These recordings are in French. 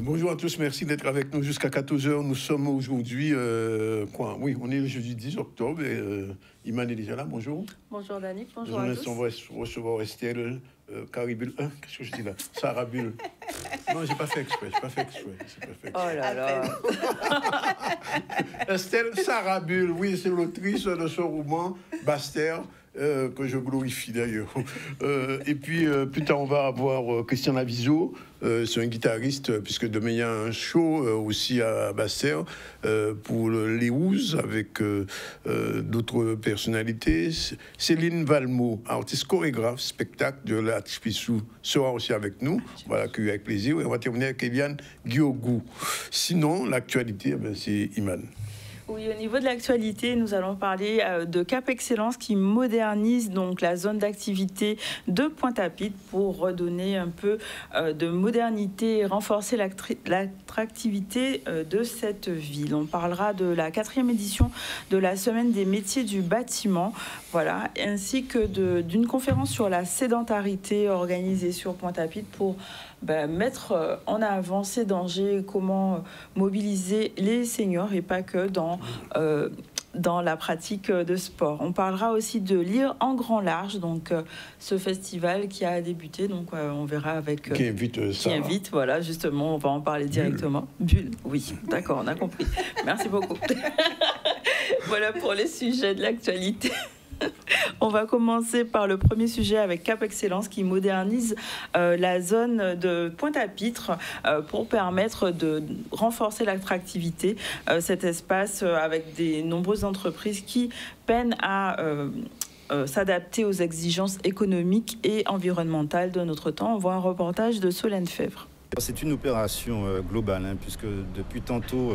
Bonjour à tous, merci d'être avec nous jusqu'à 14 h. Nous sommes aujourd'hui, oui, on est le jeudi 10 octobre et Iman est déjà là, bonjour. Bonjour Danick, bonjour à tous. On va recevoir Estelle, Caribule, qu'est-ce que je dis là? Sarah Bulle. Non, j'ai pas fait exprès. Oh là là. Estelle Sarah Bulle, oui, c'est l'autrice de ce roman, Bastère. Que je glorifie d'ailleurs. Et puis, plus tard, on va avoir Christian Laviso. C'est un guitariste, puisque demain, il y a un show aussi à Bastère pour les Ouzes avec d'autres personnalités. Céline Valmont, artiste chorégraphe, spectacle de l'Artiste Pissou, sera aussi avec nous. On va l'accueillir avec plaisir. Et on va terminer avec Eliane Guiogou. Sinon, l'actualité, c'est Iman. Oui, au niveau de l'actualité, nous allons parler de Cap Excellence qui modernise donc la zone d'activité de Pointe-à-Pitre pour redonner un peu de modernité et renforcer l'attractivité de cette ville. On parlera de la 4e édition de la Semaine des métiers du bâtiment, voilà, ainsi que d'une conférence sur la sédentarité organisée sur Pointe-à-Pitre pour mettre en avant ces dangers, comment mobiliser les seniors et pas que dans la pratique de sport. On parlera aussi de Lire en grand large, donc ce festival qui a débuté, donc on verra avec... qui invite, voilà, justement, on va en parler directement. Bulle, oui, d'accord, on a compris. Merci beaucoup. Voilà pour les sujets de l'actualité. On va commencer par le premier sujet avec Cap Excellence qui modernise la zone de Pointe-à-Pitre pour permettre de renforcer l'attractivité. Cet espace avec des nombreuses entreprises qui peinent à s'adapter aux exigences économiques et environnementales de notre temps. On voit un reportage de Solène Fèvre. C'est une opération globale, puisque depuis tantôt,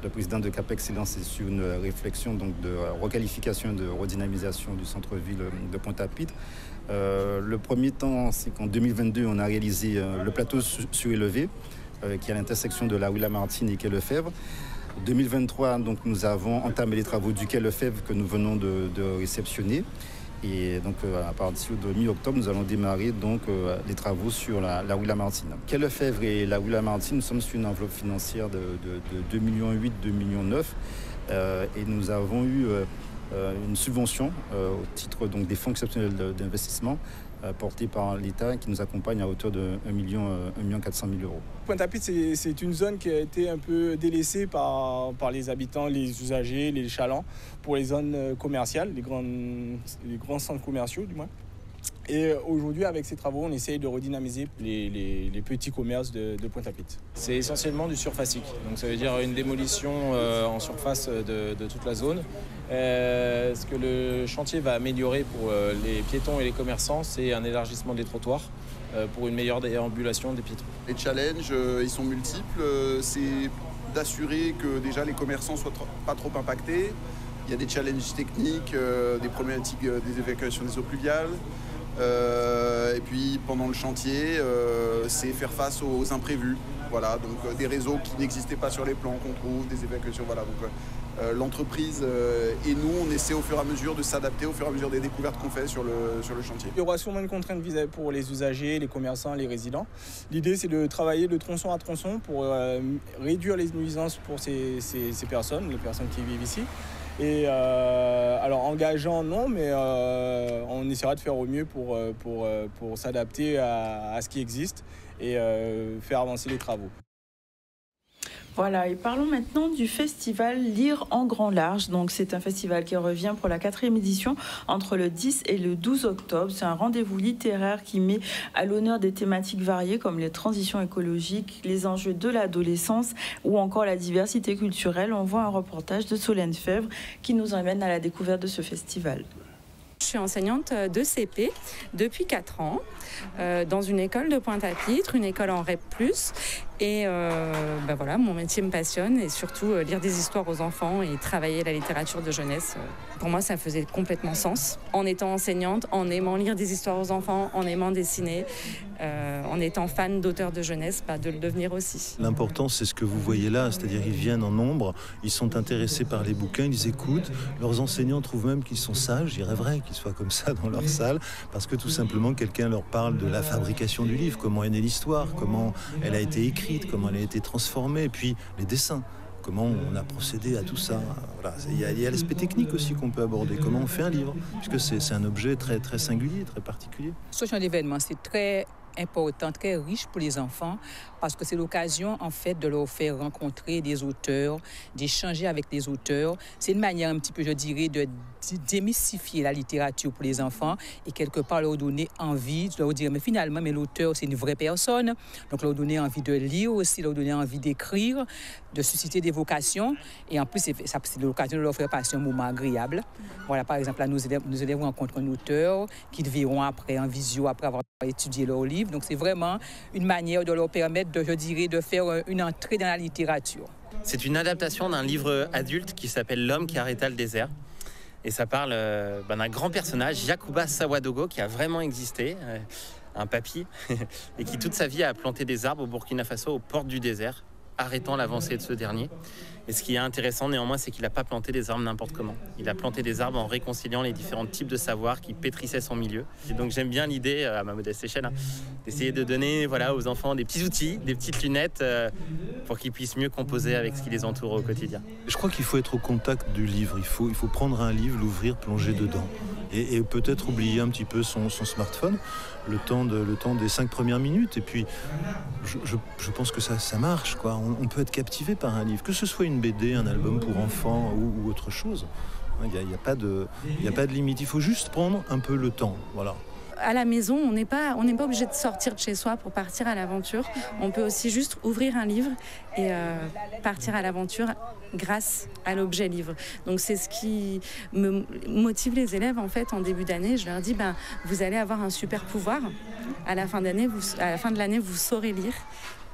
le président de Cap Excellence est sur une réflexion donc, de requalification et de redynamisation du centre-ville de Pointe-à-Pitre. Le premier temps, c'est qu'en 2022, on a réalisé le plateau surélevé, qui est à l'intersection de la rue Lamartine et quai Lefebvre. En 2023, donc, nous avons entamé les travaux du quai Lefebvre que nous venons de réceptionner. Et donc, à partir de mi-octobre, nous allons démarrer donc, les travaux sur la rue Lamartine. Quai Lefebvre et la rue Lamartine, nous sommes sur une enveloppe financière de 2,8 millions, 2,9 millions. Et nous avons eu une subvention au titre donc, des fonds exceptionnels d'investissement portés par l'État qui nous accompagne à hauteur de 1,4 million d'euros. Pointe-à-Pitre, c'est une zone qui a été un peu délaissée par les habitants, les usagers, les chalands, pour les zones commerciales, les grands centres commerciaux du moins. Et aujourd'hui, avec ces travaux, on essaye de redynamiser les petits commerces de Pointe-à-Pitre. C'est essentiellement du surfacique, donc ça veut dire une démolition en surface de toute la zone. Ce que le chantier va améliorer pour les piétons et les commerçants, c'est un élargissement des trottoirs pour une meilleure déambulation des piétons. Les challenges, ils sont multiples. C'est d'assurer que déjà les commerçants soient pas trop impactés. Il y a des challenges techniques, des problématiques des évacuations des eaux pluviales. Et puis pendant le chantier, c'est faire face aux imprévus. Voilà, donc des réseaux qui n'existaient pas sur les plans qu'on trouve, des évacuations. Voilà, donc l'entreprise et nous, on essaie au fur et à mesure de s'adapter au fur et à mesure des découvertes qu'on fait sur le chantier. Il y aura sûrement une contrainte vis-à-vis pour les usagers, les commerçants, les résidents. L'idée, c'est de travailler de tronçon à tronçon pour réduire les nuisances pour ces personnes, les personnes qui vivent ici. Et alors engageant, non, mais on essaiera de faire au mieux pour s'adapter à ce qui existe et faire avancer les travaux. Voilà, et parlons maintenant du festival Lire en grand large. Donc, c'est un festival qui revient pour la 4e édition entre le 10 et le 12 octobre. C'est un rendez-vous littéraire qui met à l'honneur des thématiques variées comme les transitions écologiques, les enjeux de l'adolescence ou encore la diversité culturelle. On voit un reportage de Solène Fèvre qui nous emmène à la découverte de ce festival. Je suis enseignante de CP depuis 4 ans dans une école de Pointe-à-Pitre, une école en REP+. Et voilà, mon métier me passionne et surtout lire des histoires aux enfants et travailler la littérature de jeunesse. Pour moi, ça faisait complètement sens. En étant enseignante, en aimant lire des histoires aux enfants, en aimant dessiner, en étant fan d'auteurs de jeunesse, de le devenir aussi. L'important, c'est ce que vous voyez là, c'est-à-dire ils viennent en nombre, ils sont intéressés par les bouquins, ils écoutent. Leurs enseignants trouvent même qu'ils sont sages, ils rêveraient qu'ils soient comme ça dans leur salle, parce que tout simplement, quelqu'un leur parle de la fabrication du livre, comment est née l'histoire, comment elle a été écrite. écrite, comment elle a été transformée, et puis les dessins. Comment on a procédé à tout ça. Voilà. Il y a l'aspect technique aussi qu'on peut aborder. Comment on fait un livre, puisque c'est un objet très, très singulier, très particulier. Ce genre d'événement, c'est très important, très riche pour les enfants, parce que c'est l'occasion, en fait, de leur faire rencontrer des auteurs, d'échanger avec des auteurs. C'est une manière un petit peu, je dirais, de démystifier la littérature pour les enfants et quelque part leur donner envie, de leur dire, mais finalement, l'auteur, c'est une vraie personne. Donc, leur donner envie de lire aussi, leur donner envie d'écrire, de susciter des vocations. Et en plus, c'est l'occasion de leur faire passer un moment agréable. Voilà, par exemple, là, nos élèves rencontrent un auteur qu'ils verront après en visio, après avoir étudié leur livre. Donc, c'est vraiment une manière de leur permettre, de faire une entrée dans la littérature. C'est une adaptation d'un livre adulte qui s'appelle L'homme qui arrêta le désert. Et ça parle d'un grand personnage, Yacouba Sawadogo, qui a vraiment existé, un papy, et qui toute sa vie a planté des arbres au Burkina Faso, aux portes du désert, arrêtant l'avancée de ce dernier. Et ce qui est intéressant néanmoins, c'est qu'il n'a pas planté des arbres n'importe comment. Il a planté des arbres en réconciliant les différents types de savoirs qui pétrissaient son milieu. Et donc j'aime bien l'idée, à ma modeste échelle, d'essayer de donner aux enfants des petits outils, des petites lunettes pour qu'ils puissent mieux composer avec ce qui les entoure au quotidien. Je crois qu'il faut être au contact du livre. Il faut prendre un livre, l'ouvrir, plonger dedans. Et peut-être oublier un petit peu son smartphone le temps des 5 premières minutes. Et puis, je pense que ça marche, quoi. On peut être captivé par un livre, que ce soit une BD, un album pour enfants ou autre chose. Il n'y a pas de limite. Il faut juste prendre un peu le temps. Voilà. À la maison, on n'est pas obligé de sortir de chez soi pour partir à l'aventure. On peut aussi juste ouvrir un livre et partir à l'aventure grâce à l'objet livre. Donc c'est ce qui me motive les élèves en fait en début d'année. Je leur dis vous allez avoir un super pouvoir. À la fin de l'année, vous saurez lire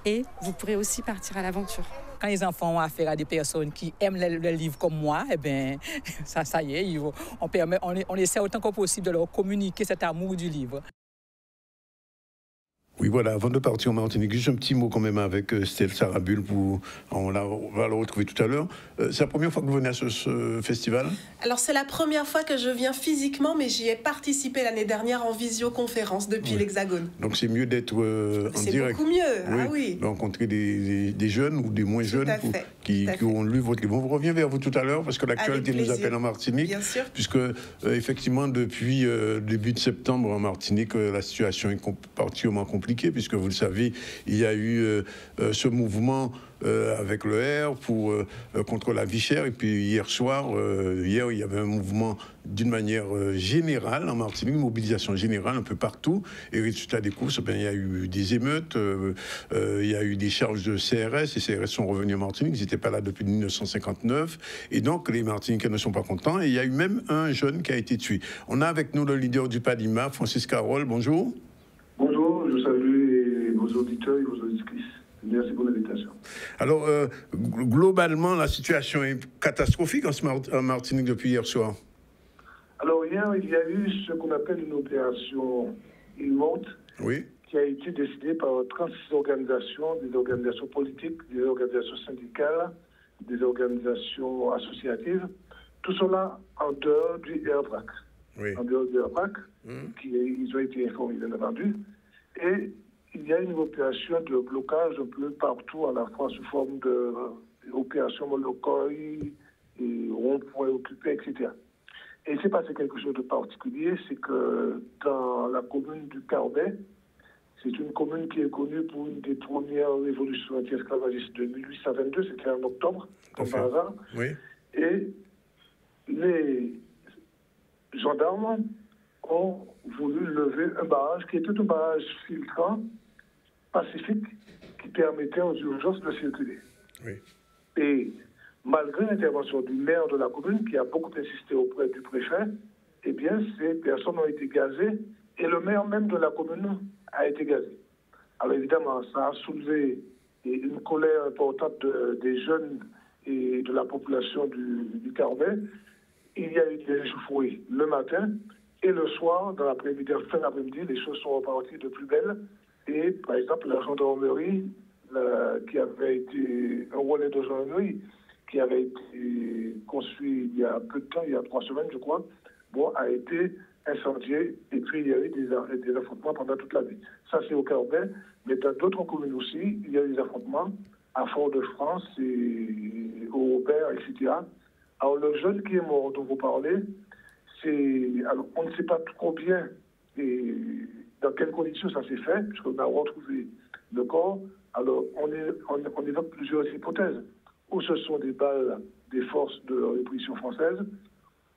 et vous pourrez aussi partir à l'aventure. Quand les enfants ont affaire à des personnes qui aiment le livre comme moi, ça y est, on essaie autant que possible de leur communiquer cet amour du livre. Oui, voilà, avant de partir en Martinique, juste un petit mot quand même avec Stella Sarabul, on va le retrouver tout à l'heure. C'est la première fois que vous venez à ce festival ? Alors, c'est la première fois que je viens physiquement, mais j'y ai participé l'année dernière en visioconférence depuis l'Hexagone. Donc, c'est mieux d'être en direct. C'est beaucoup mieux, oui. De rencontrer des jeunes ou des moins jeunes qui ont lu votre livre. On revient vers vous tout à l'heure parce que l'actualité nous appelle en Martinique. Bien sûr. Puisque, effectivement, depuis début de septembre en Martinique, la situation est particulièrement compliquée. Puisque vous le savez, il y a eu ce mouvement avec le R contre la vie chère. Et puis hier, il y avait un mouvement d'une manière générale en Martinique, une mobilisation générale un peu partout. Et résultat des courses, il y a eu des émeutes, il y a eu des charges de CRS. Et CRS sont revenus en Martinique, ils n'étaient pas là depuis 1959. Et donc les Martiniquais ne sont pas contents. Et il y a eu même un jeune qui a été tué. On a avec nous le leader du PADIMA, Francis Carole. Bonjour. Bonjour, je salue vos auditeurs et vos auditrices. Merci pour l'invitation. Alors, globalement, la situation est catastrophique en Martinique depuis hier soir. Alors, hier, il y a eu ce qu'on appelle une opération ILMOT, qui a été décidée par 36 organisations, des organisations politiques, des organisations syndicales, des organisations associatives, tout cela en dehors du RPAC. En dehors du RPAC, ils ont été informés, bien entendu. Et il y a une opération de blocage un peu partout, à la fois sous forme d'opération Molokoï, rond-point occupé, etc. Et il s'est passé quelque chose de particulier, c'est que dans la commune du Carbet, c'est une commune qui est connue pour une des premières révolutions anti-esclavagistes de 1822, c'était en octobre, comme par hasard. Et les gendarmes ont voulu lever un barrage qui était un barrage filtrant pacifique qui permettait aux urgences de circuler. Et malgré l'intervention du maire de la commune qui a beaucoup insisté auprès du préfet, eh bien ces personnes ont été gazées et le maire même de la commune a été gazé. Alors évidemment, ça a soulevé une colère importante des jeunes et de la population du Carbet. Il y a eu des échauffourées le matin et le soir, dans l'après-midi, fin d'après-midi, les choses sont reparties de plus belle. Et par exemple, la gendarmerie, qui avait été un relais de gendarmerie, qui avait été construit il y a peu de temps, il y a 3 semaines, je crois, a été incendié, et puis il y a eu des affrontements pendant toute la nuit. Ça, c'est au Carbet, mais dans d'autres communes aussi, il y a eu des affrontements à Fort-de-France et au Robert, etc. Alors, le jeune qui est mort dont vous parlez, alors, on ne sait pas trop bien dans quelles conditions ça s'est fait, puisqu'on a retrouvé le corps. Alors, on évoque plusieurs hypothèses. Ou ce sont des balles des forces de répression française,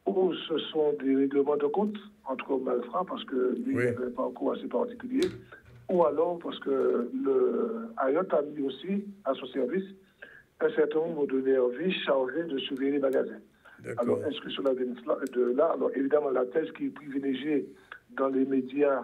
ou ce sont des règlements de compte entre malfrats, parce que lui, il avait un parcours assez particulier, ou alors parce que le Ayotte a mis aussi à son service un certain nombre de nervis chargés de surveiller les magasins. Alors, est-ce que cela vient de là? Alors, évidemment, la thèse qui est privilégiée dans les médias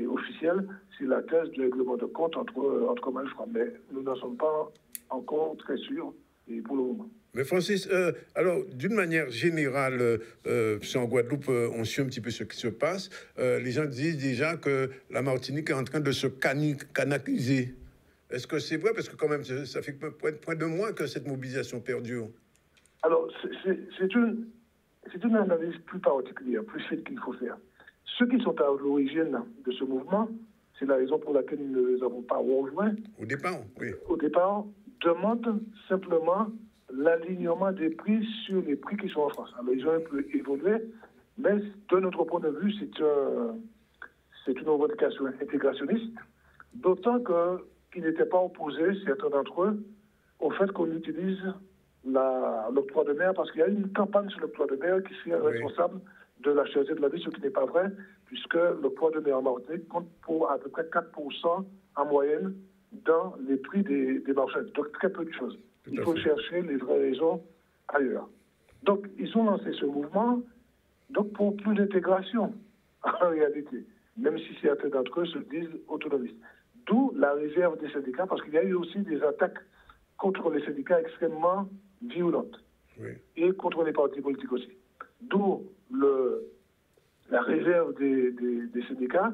officiels, c'est la thèse du règlement de compte entre malfrats. Mais nous n'en sommes pas encore très sûrs, et pour le moment. Mais Francis, alors, d'une manière générale, en Guadeloupe, on suit un petit peu ce qui se passe. Les gens disent déjà que la Martinique est en train de se canaquiser. Est-ce que c'est vrai? Parce que quand même, ça fait point de moins que cette mobilisation perdure. Alors, c'est une analyse plus particulière, plus fine qu'il faut faire. Ceux qui sont à l'origine de ce mouvement, c'est la raison pour laquelle nous ne les avons pas rejoints. Au départ, oui. Au départ, demandent simplement l'alignement des prix sur les prix qui sont en France. Alors, ils ont un peu évolué, mais de notre point de vue, c'est une revendication intégrationniste, d'autant qu'ils n'étaient pas opposés, certains d'entre eux, au fait qu'on utilise l'octroi de mer, parce qu'il y a une campagne sur l'octroi de mer qui serait responsable de la cherté de la vie, ce qui n'est pas vrai, puisque l'octroi de mer en Martinique compte pour à peu près 4% en moyenne dans les prix des marchandises. Donc très peu de choses. Il faut chercher les vraies raisons ailleurs. Donc ils ont lancé ce mouvement pour plus d'intégration en réalité, même si certains d'entre eux se disent autonomistes. D'où la réserve des syndicats, parce qu'il y a eu aussi des attaques contre les syndicats extrêmement violentes, et contre les partis politiques aussi. D'où la réserve des syndicats,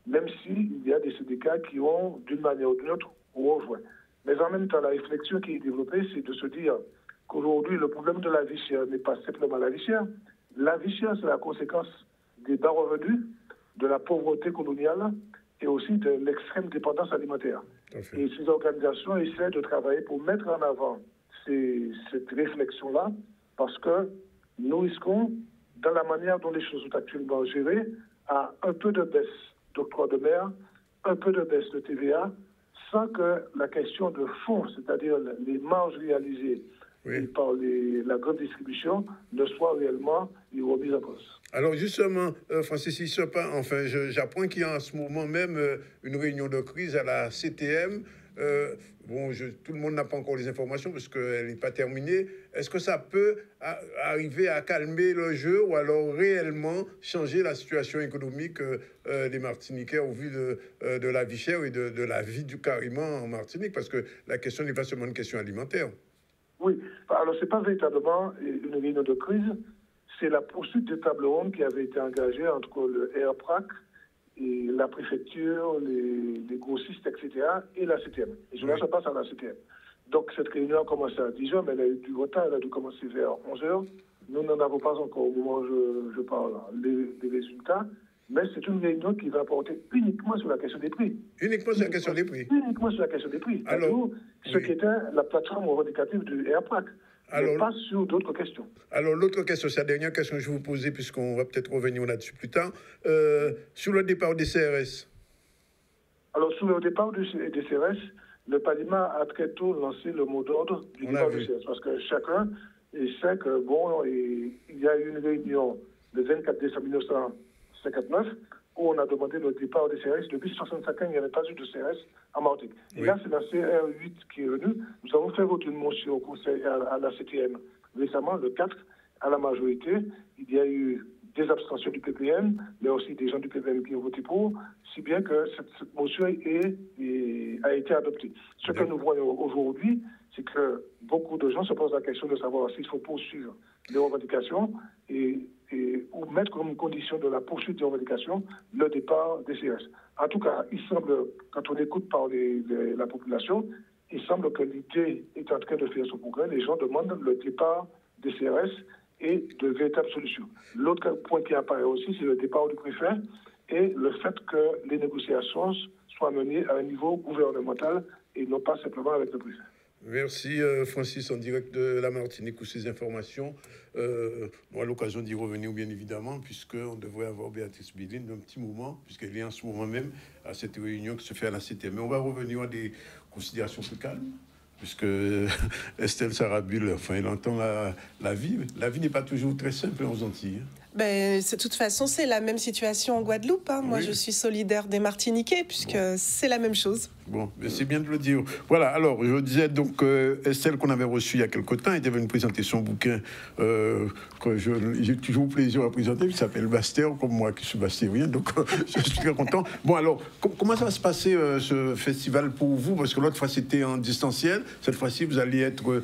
même s'il y a des syndicats qui ont, d'une manière ou d'une autre, rejoint. Mais en même temps, la réflexion qui est développée, c'est de se dire qu'aujourd'hui, le problème de la vie chère n'est pas simplement la vie chère. La vie chère, c'est la conséquence des bas revenus, de la pauvreté coloniale et aussi de l'extrême dépendance alimentaire. Et ces organisations essaient de travailler pour mettre en avant cette réflexion-là, parce que nous risquons, dans la manière dont les choses sont actuellement gérées, à un peu de baisse d'octroi de mer, un peu de baisse de TVA, sans que la question de fond, c'est-à-dire les marges réalisées par la grande distribution, ne soit réellement remise en cause. Alors justement, Francis, j'apprends qu'il y a en ce moment même une réunion de crise à la CTM. Tout le monde n'a pas encore les informations parce qu'elle n'est pas terminée. Est-ce que ça peut arriver à calmer le jeu ou alors réellement changer la situation économique des Martiniquais au vu de la vie chère et de la vie du carrément en Martinique? Parce que la question n'est pas seulement une question alimentaire. Oui, alors c'est pas véritablement une réunion de crise, c'est la poursuite de table ronde qui avait été engagée entre le RPRAC et la préfecture, les grossistes, etc., et la CTM. Et cela se passe à la CTM. Donc cette réunion a commencé à 10h, mais elle a eu du retard, elle a dû commencer vers 11h. Nous n'en avons pas encore, au moment où je parle, les résultats, mais c'est une réunion qui va porter uniquement sur la question des prix. Uniquement sur la question des prix? Uniquement sur la question des prix. Alors, ce qui était la plateforme revendicative du RPRAC. Alors, pas sur d'autres questions. Alors, l'autre question, c'est la dernière question que je vais vous poser, puisqu'on va peut-être revenir là-dessus plus tard. Sur le départ des CRS. Alors, sur le départ des CRS, le Parlement a très tôt lancé le mot d'ordre du départ des CRS, parce que chacun sait que, il y a eu une réunion le 24 décembre 1959 où on a demandé le départ des CRS. Depuis 65 ans, il n'y avait pas eu de CRS en Martinique. Et là, c'est la CR8 qui est venue. Nous avons fait voter une motion au Conseil à la CTM récemment, le 4, à la majorité. Il y a eu des abstentions du PPM, mais aussi des gens du PPM qui ont voté pour, si bien que cette motion a été adoptée. Ce que nous voyons aujourd'hui, c'est que beaucoup de gens se posent la question de savoir s'il faut poursuivre les revendications ou mettre comme condition de la poursuite des revendications le départ des CRS. En tout cas, il semble, quand on écoute par la population, il semble que l'idée est en train de faire son progrès. Les gens demandent le départ des CRS et de véritables solutions. L'autre point qui apparaît aussi, c'est le départ du préfet et le fait que les négociations soient menées à un niveau gouvernemental et non pas simplement avec le préfet. Merci Francis, en direct de la Martinique pour ces informations. On a l'occasion d'y revenir bien évidemment, puisqu'on devrait avoir Béatrice Bidine d'un petit moment, puisqu'elle est en ce moment même à cette réunion qui se fait à la CTM. Mais on va revenir à des considérations plus calmes, puisque Estelle Sarabul, enfin, elle entend la vie. La vie n'est pas toujours très simple aux Antilles. Ben, de toute façon, c'est la même situation en Guadeloupe. Hein. Moi, je suis solidaire des Martiniquais, puisque c'est la même chose. Bon, mais c'est bien de le dire. Voilà, alors, je disais donc, Estelle, qu'on avait reçue il y a quelque temps, elle devait nous présenter son bouquin que j'ai toujours plaisir à présenter, qui s'appelle Bastère, comme moi qui suis bastérien, donc je suis très content. Bon, alors, comment ça va se passer, ce festival pour vous? Parce que l'autre fois, c'était en distanciel. Cette fois-ci, vous allez être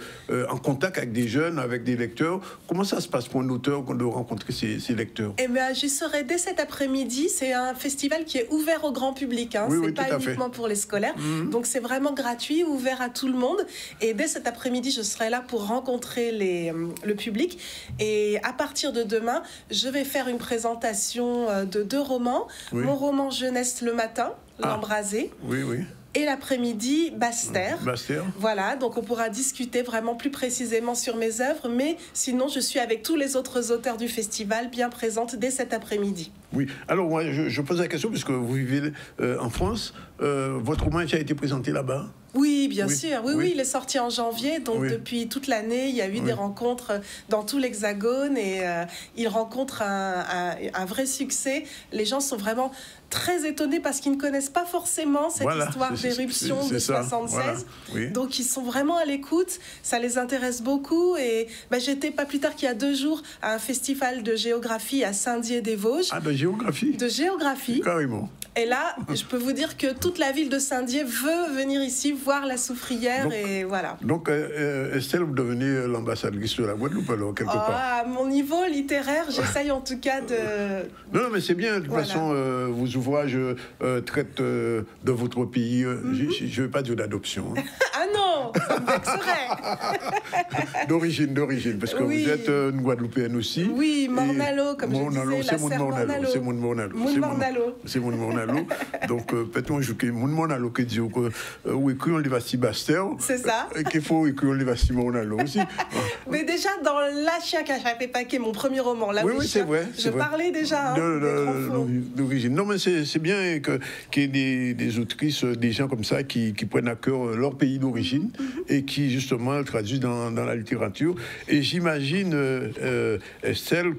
en contact avec des jeunes, avec des lecteurs. Comment ça se passe pour un auteur de rencontrer ces lecteurs? Eh bien, j'y serai dès cet après-midi. C'est un festival qui est ouvert au grand public. Hein. Oui, c'est pas uniquement pour les scolaires. Donc, c'est vraiment gratuit, ouvert à tout le monde. Et dès cet après-midi, je serai là pour rencontrer le public. Et à partir de demain, je vais faire une présentation de 2 romans. Oui. Mon roman Jeunesse le matin, L'Embrasé. Oui, oui. Et l'après-midi, Bastère. Bastère. Voilà, donc on pourra discuter vraiment plus précisément sur mes œuvres, mais sinon je suis avec tous les autres auteurs du festival bien présente dès cet après-midi. Oui, alors moi je pose la question puisque vous vivez en France, votre roman a été présenté là-bas? Oui, bien sûr. Oui, il est sorti en janvier. Donc, depuis toute l'année, il y a eu des rencontres dans tout l'Hexagone et il rencontre un vrai succès. Les gens sont vraiment très étonnés parce qu'ils ne connaissent pas forcément cette histoire d'éruption de 76. Voilà. Donc, ils sont vraiment à l'écoute. Ça les intéresse beaucoup. Et j'étais pas plus tard qu'il y a 2 jours à un festival de géographie à Saint-Dié-des-Vosges. Ah, de géographie? De géographie. Carrément. Et là, je peux vous dire que toute la ville de Saint-Dié veut venir ici voir la soufrière. Donc, et voilà. Donc, Estelle, vous devenez l'ambassadrice de la Guadeloupe, alors, quelque part. À mon niveau littéraire, j'essaye en tout cas de... Non, mais c'est bien. De toute façon, vos ouvrages traitent de votre pays. Je ne vais pas dire d'adoption. Hein. Ah non, ça me vexerait. D'origine, parce que vous êtes une Guadeloupéenne aussi. Oui, Mornalo, comme je disais, la serre Mornalo. C'est mon Mornalo. C'est mon Mornalo. Donc, peut-être je dis mon Mornalo qui dit que oui, on les va si Bastère. C'est ça. Et qu'il faut qu'on les va si Mornalo aussi. Mais déjà, dans La Chien qui a échappé paquet, mon premier roman, là, oui, c'est vrai. Je parlais déjà d'origine. Non, mais c'est bien qu'il y ait des autrices, des gens comme ça qui prennent à cœur leur pays d'origine et qui, justement, traduisent dans la littérature. Et j'imagine, Estelle,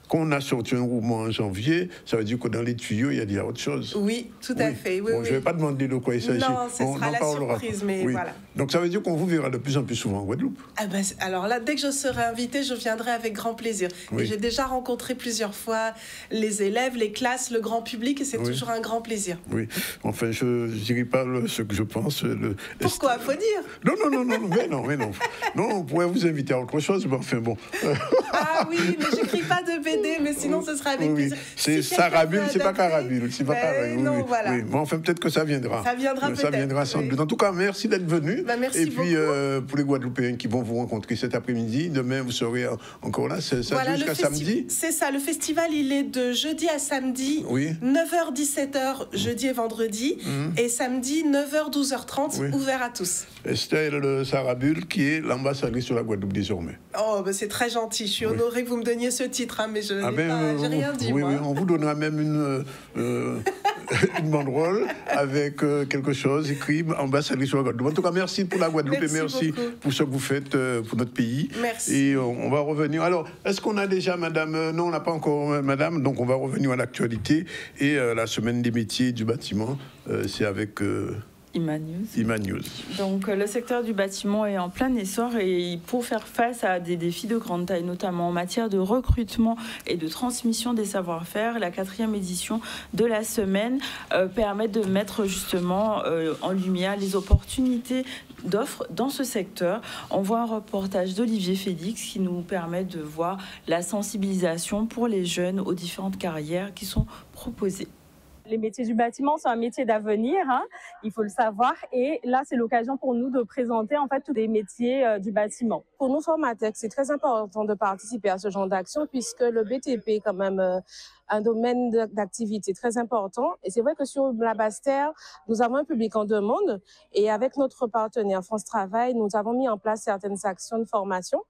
qu'on a sorti un roman en janvier, ça veut dire que dans les tuyaux, il y a déjà autre chose. Oui, tout à fait. Oui, bon, je ne vais pas demander de quoi il s'agit. Non, ce sera la surprise, mais voilà. Donc ça veut dire qu'on vous verra de plus en plus souvent en Guadeloupe. Ah ben, alors là, dès que je serai invitée, je viendrai avec grand plaisir. Et j'ai déjà rencontré plusieurs fois les élèves, les classes, le grand public, et c'est toujours un grand plaisir. Oui, enfin, je ne dirai pas ce que je pense. Pourquoi? Faut dire. Mais non. Non, on pourrait vous inviter à autre chose, mais enfin bon. Ah oui, mais j'écris pas de BD, mais sinon ce sera avec plaisir. C'est Sarabul, c'est pas Carabul, c'est pas pareil. Non, voilà. Oui. Mais enfin, peut-être que ça viendra. Ça viendra peut-être. Ça viendra sans doute. En tout cas, merci d'être venu. Merci beaucoup. Et puis, pour les Guadeloupéens qui vont vous rencontrer cet après-midi, demain, vous serez encore là. Ça dure jusqu'à samedi. C'est ça, le festival, il est de jeudi à samedi, 9h, 17h, jeudi et vendredi, et samedi, 9h, 12h30, ouvert à tous. Estelle Sarabul, qui est l'ambassadrice sur la Guadeloupe désormais. Oh, c'est très gentil. Je suis honorée que vous me donniez ce titre, mais je n'ai rien dit. Oui, on vous donnera même une banderole avec quelque chose écrit ambassadrice sur la Guadeloupe. En tout cas, merci pour la Guadeloupe et merci pour ce que vous faites pour notre pays. Merci. Et on va revenir. Alors, est-ce qu'on a déjà, madame? Non, on n'a pas encore, madame. Donc, on va revenir à l'actualité. Et la semaine des métiers du bâtiment, c'est avec... Imanews. Donc le secteur du bâtiment est en plein essor et pour faire face à des défis de grande taille, notamment en matière de recrutement et de transmission des savoir-faire, la 4e édition de la semaine permet de mettre justement en lumière les opportunités d'offres dans ce secteur. On voit un reportage d'Olivier Félix qui nous permet de voir la sensibilisation pour les jeunes aux différentes carrières qui sont proposées. Les métiers du bâtiment sont un métier d'avenir, hein, il faut le savoir. Et là, c'est l'occasion pour nous de présenter en fait tous les métiers du bâtiment. Pour nous, Formatec, c'est très important de participer à ce genre d'action puisque le BTP est quand même un domaine d'activité très important. Et c'est vrai que sur la Basse-Terre, nous avons un public en demande. Et avec notre partenaire France Travail, nous avons mis en place certaines actions de formation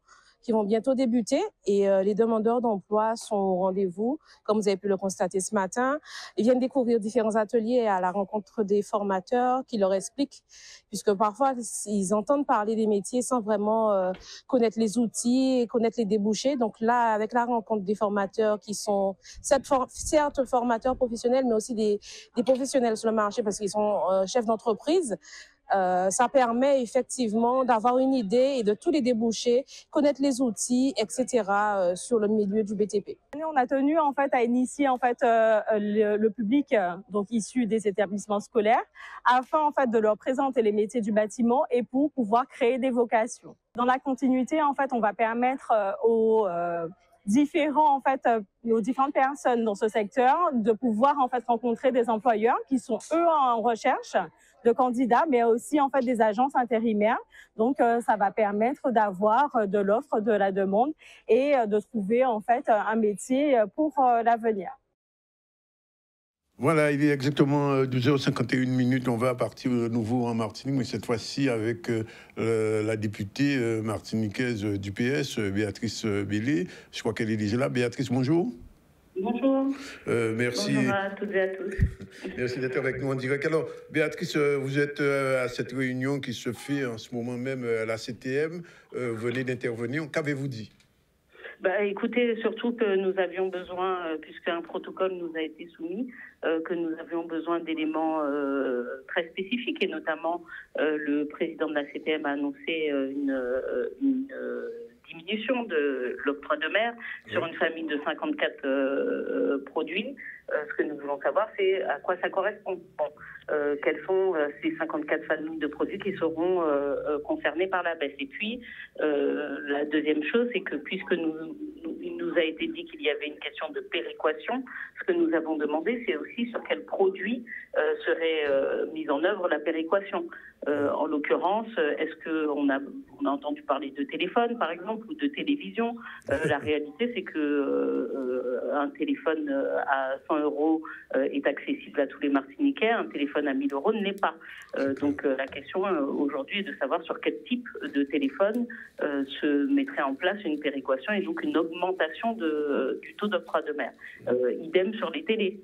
qui vont bientôt débuter et les demandeurs d'emploi sont au rendez-vous, comme vous avez pu le constater ce matin. Ils viennent découvrir différents ateliers à la rencontre des formateurs qui leur expliquent, puisque parfois ils entendent parler des métiers sans vraiment connaître les outils et connaître les débouchés. Donc là, avec la rencontre des formateurs qui sont certes formateurs professionnels, mais aussi des professionnels sur le marché parce qu'ils sont chefs d'entreprise, ça permet effectivement d'avoir une idée et de tous les débouchés, connaître les outils, etc. Sur le milieu du BTP. On a tenu en fait à initier en fait le public donc issu des établissements scolaires afin en fait de leur présenter les métiers du bâtiment et pour pouvoir créer des vocations. Dans la continuité, en fait, on va permettre aux différentes personnes dans ce secteur de pouvoir en fait rencontrer des employeurs qui sont eux en recherche de candidats, mais aussi en fait des agences intérimaires. Donc ça va permettre d'avoir de l'offre, de la demande et de trouver en fait un métier pour l'avenir. Voilà, il est exactement 12h51. On va partir de nouveau en Martinique, mais cette fois-ci avec la députée martiniquaise du PS, Béatrice Bellé. Je crois qu'elle est déjà là. Béatrice, bonjour. Bonjour. Merci. Bonjour à toutes et à tous. Merci d'être avec nous en direct. Alors, Béatrice, vous êtes à cette réunion qui se fait en ce moment même à la CTM. Vous venez d'intervenir. Qu'avez-vous dit ? Écoutez, surtout que nous avions besoin, puisqu'un protocole nous a été soumis, que nous avions besoin d'éléments très spécifiques, et notamment le président de la CTM a annoncé une diminution de l'octroi de mer sur une famille de 54 produits. Ce que nous voulons savoir, c'est à quoi ça correspond. Quelles sont ces 54 familles de produits qui seront concernés par la baisse. Et puis, la deuxième chose, c'est que puisque il nous a été dit qu'il y avait une question de péréquation, ce que nous avons demandé, c'est aussi sur quels produits serait mise en œuvre la péréquation. En l'occurrence, est-ce qu'on a entendu parler de téléphone, par exemple, ou de télévision? La réalité, c'est que un téléphone à 100 € est accessible à tous les Martiniquais, un téléphone à 1 000 € ne l'est pas. Donc la question aujourd'hui est de savoir sur quel type de téléphone se mettrait en place une péréquation et donc une augmentation du taux d'octroi de mer. Idem sur les télés.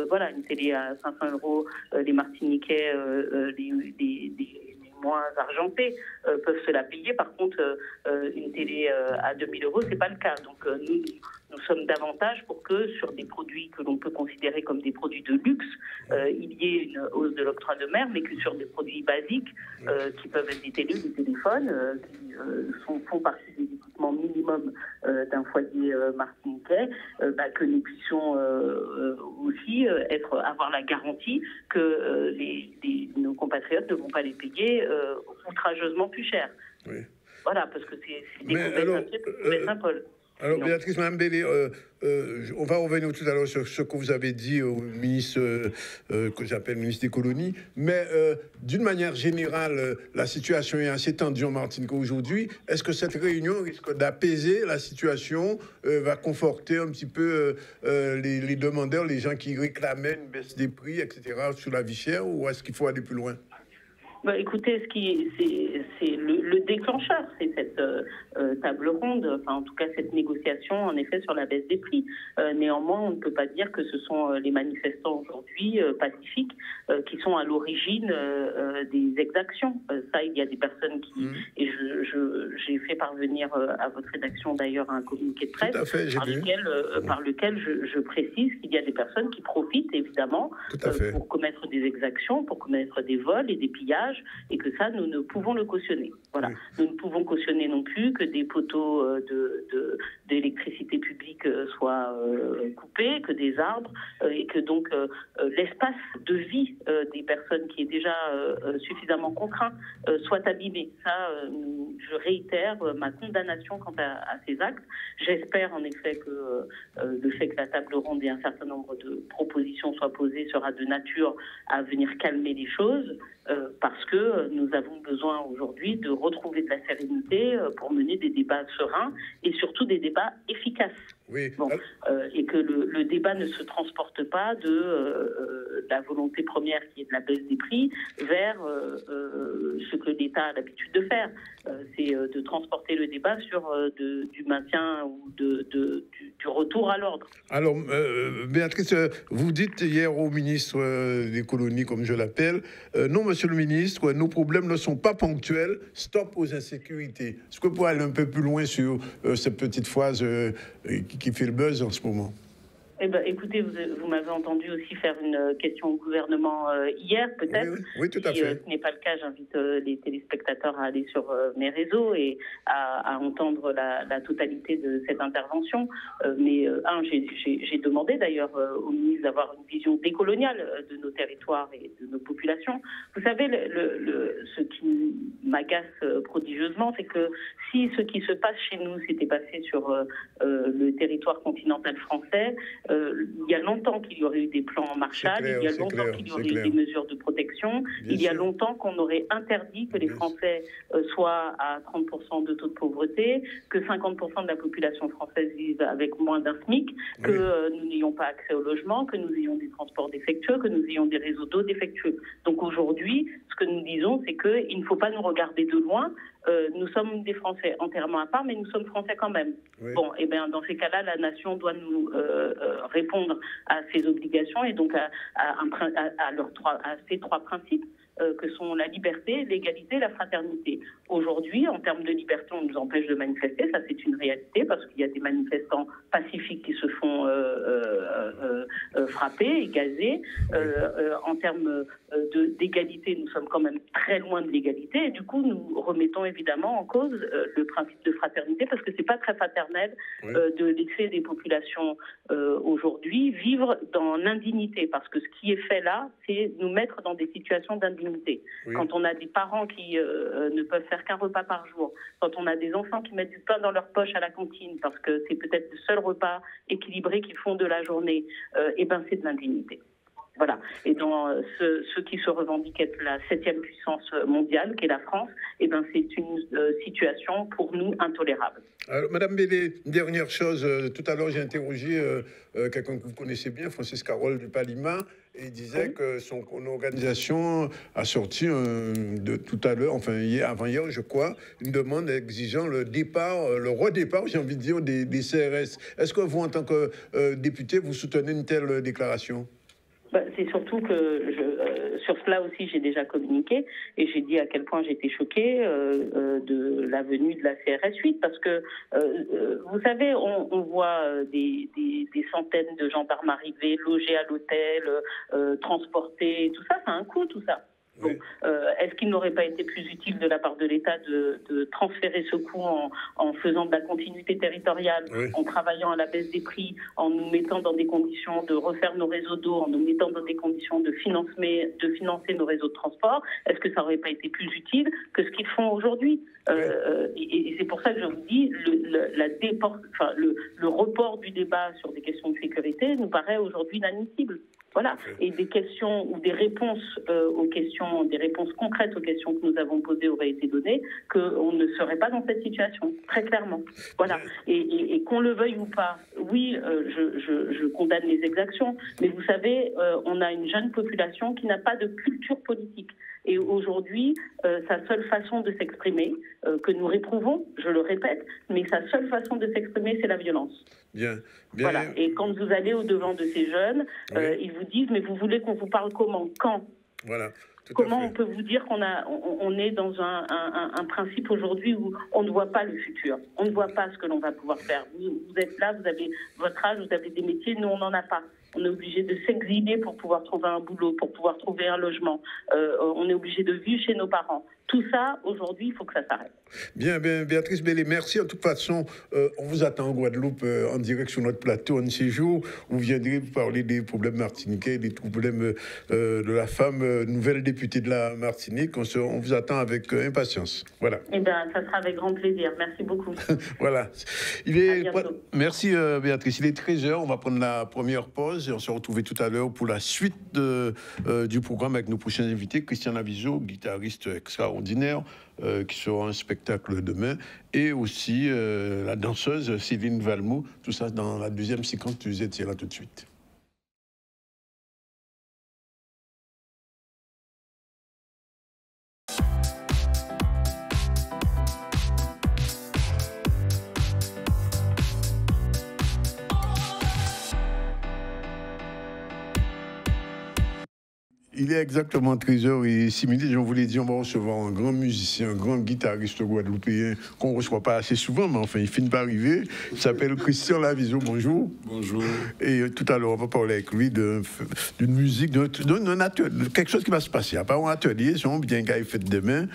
Voilà, une télé à 500 €, les Martiniquais, les moins argentés peuvent se la payer. Par contre, une télé à 2 000 €, c'est pas le cas. Donc nous sommes davantage pour que sur des produits que l'on peut considérer comme des produits de luxe, il y ait une hausse de l'octroi de mer, mais que sur des produits basiques, qui peuvent être des télés, des téléphones, qui font partie des équipements minimum d'un foyer martiniquais, que nous puissions aussi avoir la garantie que nos compatriotes ne vont pas les payer outrageusement plus cher. Oui. Voilà, parce que c'est des couvées Saint-Paul. Alors, Béatrice, Mme Bellé, on va revenir tout à l'heure sur ce que vous avez dit au ministre, que j'appelle ministre des colonies, mais d'une manière générale, la situation est assez tendue en Martinique aujourd'hui. Est-ce que cette réunion risque d'apaiser la situation, va conforter un petit peu les demandeurs, les gens qui réclamaient une baisse des prix, etc., sur la vie chère, ou est-ce qu'il faut aller plus loin? Écoutez, c'est le déclencheur, c'est cette table ronde, enfin en tout cas cette négociation en effet sur la baisse des prix. Néanmoins, on ne peut pas dire que ce sont les manifestants aujourd'hui pacifiques qui sont à l'origine des exactions. Ça, il y a des personnes qui... Et j'ai fait parvenir à votre rédaction d'ailleurs un communiqué de presse par lequel je précise qu'il y a des personnes qui profitent évidemment pour commettre des exactions, pour commettre des vols et des pillages, et que ça, nous ne pouvons le cautionner. Voilà. Oui. Nous ne pouvons cautionner non plus que des poteaux d'électricité publique soient coupés, que des arbres, et que donc l'espace de vie des personnes qui est déjà suffisamment contraint soit abîmé. Ça, je réitère ma condamnation quant à ces actes. J'espère en effet que le fait que la table ronde et un certain nombre de propositions soit posée sera de nature à venir calmer les choses, parce que nous avons besoin aujourd'hui de retrouver de la sérénité pour mener des débats sereins et surtout des débats efficaces. Oui. Bon, et que le débat ne se transporte pas de la volonté première qui est de la baisse des prix vers ce que l'État a l'habitude de faire. C'est de transporter le débat sur du maintien ou du retour à l'ordre. Alors, Béatrice, vous dites hier au ministre des colonies, comme je l'appelle, non, monsieur le ministre, nos problèmes ne sont pas ponctuels, stop aux insécurités. Est-ce que vous pouvez aller un peu plus loin sur cette petite phrase qui fait le buzz en ce moment? Eh ben, écoutez, vous m'avez entendu aussi faire une question au gouvernement hier, peut-être. Oui, tout à fait. Si ce n'est pas le cas, j'invite les téléspectateurs à aller sur mes réseaux et à entendre la totalité de cette intervention. J'ai demandé d'ailleurs au ministre d'avoir une vision décoloniale de nos territoires et de nos populations. Vous savez, ce qui m'agace prodigieusement, c'est que si ce qui se passe chez nous s'était passé sur le territoire continental français, il y a longtemps qu'il y aurait eu des plans Marshall, il y a longtemps qu'il y aurait eu des mesures de protection, il y a longtemps qu'on aurait interdit que les Français soient à 30% de taux de pauvreté, que 50% de la population française vive avec moins d'un SMIC, que nous n'ayons pas accès au logement, que nous ayons des transports défectueux, que nous ayons des réseaux d'eau défectueux. Donc aujourd'hui, ce que nous disons, c'est qu'il ne faut pas nous regarder de loin. Nous sommes des Français entièrement à part, mais nous sommes Français quand même. Oui. Bon, et bien dans ces cas-là, la nation doit nous répondre à ses obligations et donc à ces trois principes que sont la liberté, l'égalité et la fraternité. Aujourd'hui, en termes de liberté, on nous empêche de manifester, ça c'est une réalité, parce qu'il y a des manifestants pacifiques qui se font frapper et gazer. En termes d'égalité, nous sommes quand même très loin de l'égalité, et du coup, nous remettons évidemment en cause le principe de fraternité, parce que c'est pas très fraternel de laisser des populations aujourd'hui vivre dans l'indignité, parce que ce qui est fait là, c'est nous mettre dans des situations d'indignité. Oui. Quand on a des parents qui ne peuvent faire qu'un repas par jour, quand on a des enfants qui mettent du pain dans leur poche à la cantine parce que c'est peut-être le seul repas équilibré qu'ils font de la journée, et ben c'est de l'indignité. Voilà. Et dans ceux qui se revendiquent être la 7e puissance mondiale, qui est la France, et ben c'est une situation pour nous intolérable. Alors, Madame Bellé, une dernière chose. Tout à l'heure, j'ai interrogé quelqu'un que vous connaissez bien, Francis Carole du Palima, et il disait que son organisation a sorti tout à l'heure, enfin avant-hier, je crois, une demande exigeant le redépart, j'ai envie de dire, des CRS. Est-ce que vous, en tant que député, vous soutenez une telle déclaration? C'est surtout que sur cela aussi, j'ai déjà communiqué et j'ai dit à quel point j'étais choquée de la venue de la CRS 8 parce que, vous savez, on voit des centaines de gendarmes arriver, logés à l'hôtel, transportés, tout ça, ça a un coût, tout ça. Bon, est-ce qu'il n'aurait pas été plus utile de la part de l'État de transférer ce coût en faisant de la continuité territoriale, en travaillant à la baisse des prix, en nous mettant dans des conditions de refaire nos réseaux d'eau, en nous mettant dans des conditions de financer nos réseaux de transport? Est-ce que ça n'aurait pas été plus utile que ce qu'ils font aujourd'hui? Et c'est pour ça que je vous dis, le report du débat sur des questions de sécurité nous paraît aujourd'hui inadmissible. Voilà, et des questions ou des réponses des réponses concrètes aux questions que nous avons posées auraient été données, qu'on ne serait pas dans cette situation, très clairement. Voilà, et qu'on le veuille ou pas, oui, je condamne les exactions, mais vous savez, on a une jeune population qui n'a pas de culture politique. Et aujourd'hui, sa seule façon de s'exprimer, que nous réprouvons, je le répète, mais sa seule façon de s'exprimer, c'est la violence. Bien. Voilà. Et quand vous allez au-devant de ces jeunes, ils vous disent, mais vous voulez qu'on vous parle comment? Quand? Voilà. Comment on peut vous dire qu'on est dans un principe aujourd'hui où on ne voit pas le futur, on ne voit pas ce que l'on va pouvoir faire. Vous êtes là, vous avez votre âge, vous avez des métiers, nous on n'en a pas. On est obligé de s'exiler pour pouvoir trouver un boulot, pour pouvoir trouver un logement. On est obligé de vivre chez nos parents. Tout ça, aujourd'hui, il faut que ça s'arrête. Bien, Béatrice Bellé, merci. En toute façon, on vous attend en Guadeloupe en direct sur notre plateau un de ces jours. Vous viendrez parler des problèmes martiniquais, des problèmes de la femme nouvelle députée de la Martinique. On vous attend avec impatience. Voilà. Eh bien, ça sera avec grand plaisir. Merci beaucoup. Voilà. Merci Béatrice. Il est 13h. On va prendre la première pause et on se retrouve tout à l'heure pour la suite du programme avec nos prochains invités. Christian Aviso, guitariste extraordinaire, qui sera un spectacle demain, et aussi la danseuse Céline Valmont. Tout ça dans la deuxième séquence du ZT là tout de suite. Il est exactement 13h06. Je vous l'ai dit, on va recevoir un grand musicien, un grand guitariste guadeloupéen qu'on ne reçoit pas assez souvent, mais enfin, il finit par arriver. Il s'appelle Christian Laviso. Bonjour. Bonjour. Et tout à l'heure, on va parler avec lui d'une musique, d'un atelier, de quelque chose qui va se passer. À part un atelier, c'est un bien qu'il a fait demain,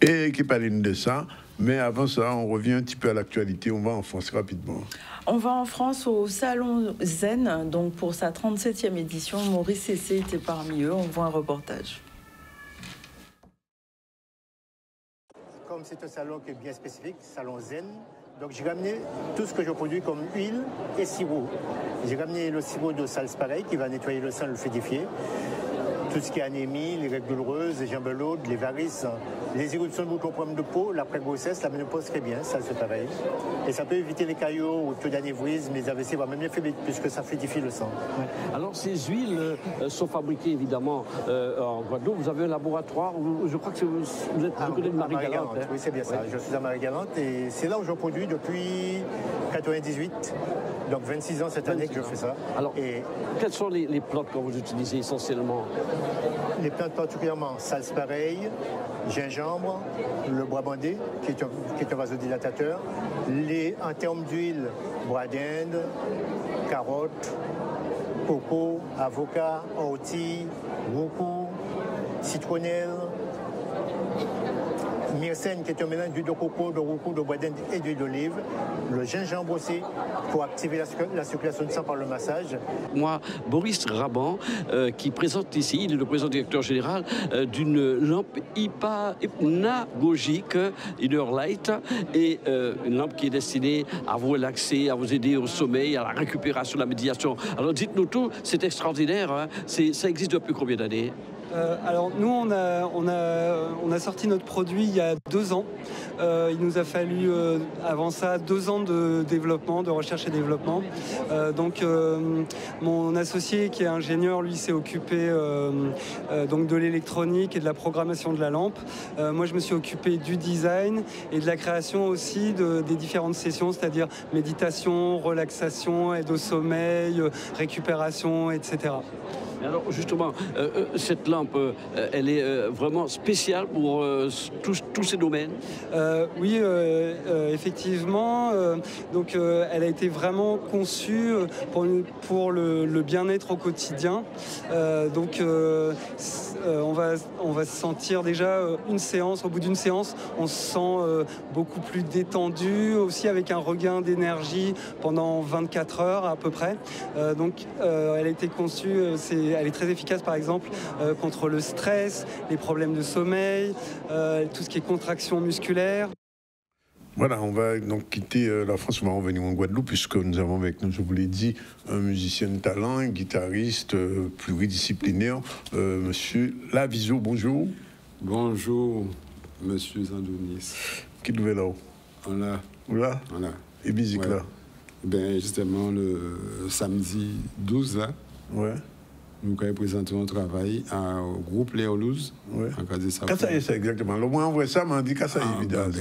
et qui parle de ça. Mais avant ça, on revient un petit peu à l'actualité. On va en France rapidement. On va en France au Salon Zen, donc pour sa 37e édition. Maurice Cessé était parmi eux. On voit un reportage. Comme c'est un salon qui est bien spécifique, Salon Zen, donc j'ai ramené tout ce que je produis comme huile et sirop. J'ai ramené le sirop de salspareil qui va nettoyer le sang, le fluidifier. Tout ce qui est anémie, les règles douloureuses, les jambes lourdes, les varices, les éruptions de boutons, problèmes de peau, l'après-grossesse, la ménopause très bien, ça c'est pareil. Et ça peut éviter les caillots, le taux d'anévrisme, les AVC, voire même les faibles, puisque ça fluidifie le sang. Ouais. Alors ces huiles sont fabriquées évidemment en Guadeloupe. Vous avez un laboratoire, je crois que vous êtes du côté de Marie-Galante. Hein. Oui, c'est bien ça. Je suis à Marie-Galante et c'est là où je produis depuis 98. Donc 26 ans cette année que je fais ça. Alors, quelles sont les plantes que vous utilisez essentiellement? Les plantes particulièrement salspareil, gingembre, le bois bandé, qui est un vasodilatateur. En termes d'huile, bois d'Inde, carottes, coco, avocat, ortie, roucou, citronnelle, myrcène, qui est un mélange d'huile de coco, de roucou, de bois d'Inde et d'huile d'olive. Le gingembre aussi, pour activer la circulation du sang par le massage. Moi, Boris Raban, qui présente ici, il est le président directeur général d'une lampe hypnagogique, Inner Light, et une lampe qui est destinée à vous relaxer, à vous aider au sommeil, à la récupération, à la méditation. Alors dites-nous tout, c'est extraordinaire, hein. Ça existe depuis combien d'années? Alors nous, on a sorti notre produit il y a 2 ans. Il nous a fallu, avant ça, 2 ans de développement, de recherche et développement. Donc mon associé qui est ingénieur, lui, s'est occupé donc de l'électronique et de la programmation de la lampe. Moi, je me suis occupé du design et de la création aussi des différentes sessions, c'est-à-dire méditation, relaxation, aide au sommeil, récupération, etc. Alors justement, cette lampe, elle est vraiment spéciale pour tous ces domaines? Oui, effectivement. Donc, elle a été vraiment conçue pour le bien-être au quotidien. Donc, on va se sentir déjà une séance. Au bout d'une séance, on se sent beaucoup plus détendu, aussi avec un regain d'énergie pendant 24 heures à peu près. Donc, elle a été conçue, elle est très efficace par exemple contre le stress, les problèmes de sommeil, tout ce qui est contraction musculaire. Voilà, on va donc quitter la France, on va revenir en Guadeloupe puisque nous avons avec nous, je vous l'ai dit, un musicien de talent, un guitariste pluridisciplinaire, Monsieur Laviso. Bonjour. Bonjour, Monsieur Zandonis. Qui nous est là? Voilà. Voilà. Voilà. Et musique ouais. Là. Ben justement le samedi 12 là. Ouais. Nous avons présenté un travail au groupe Léo Luz. Ouais. Kassaï, c'est exactement. Le moins on voit ça, mais on dit Kassaï, évidemment.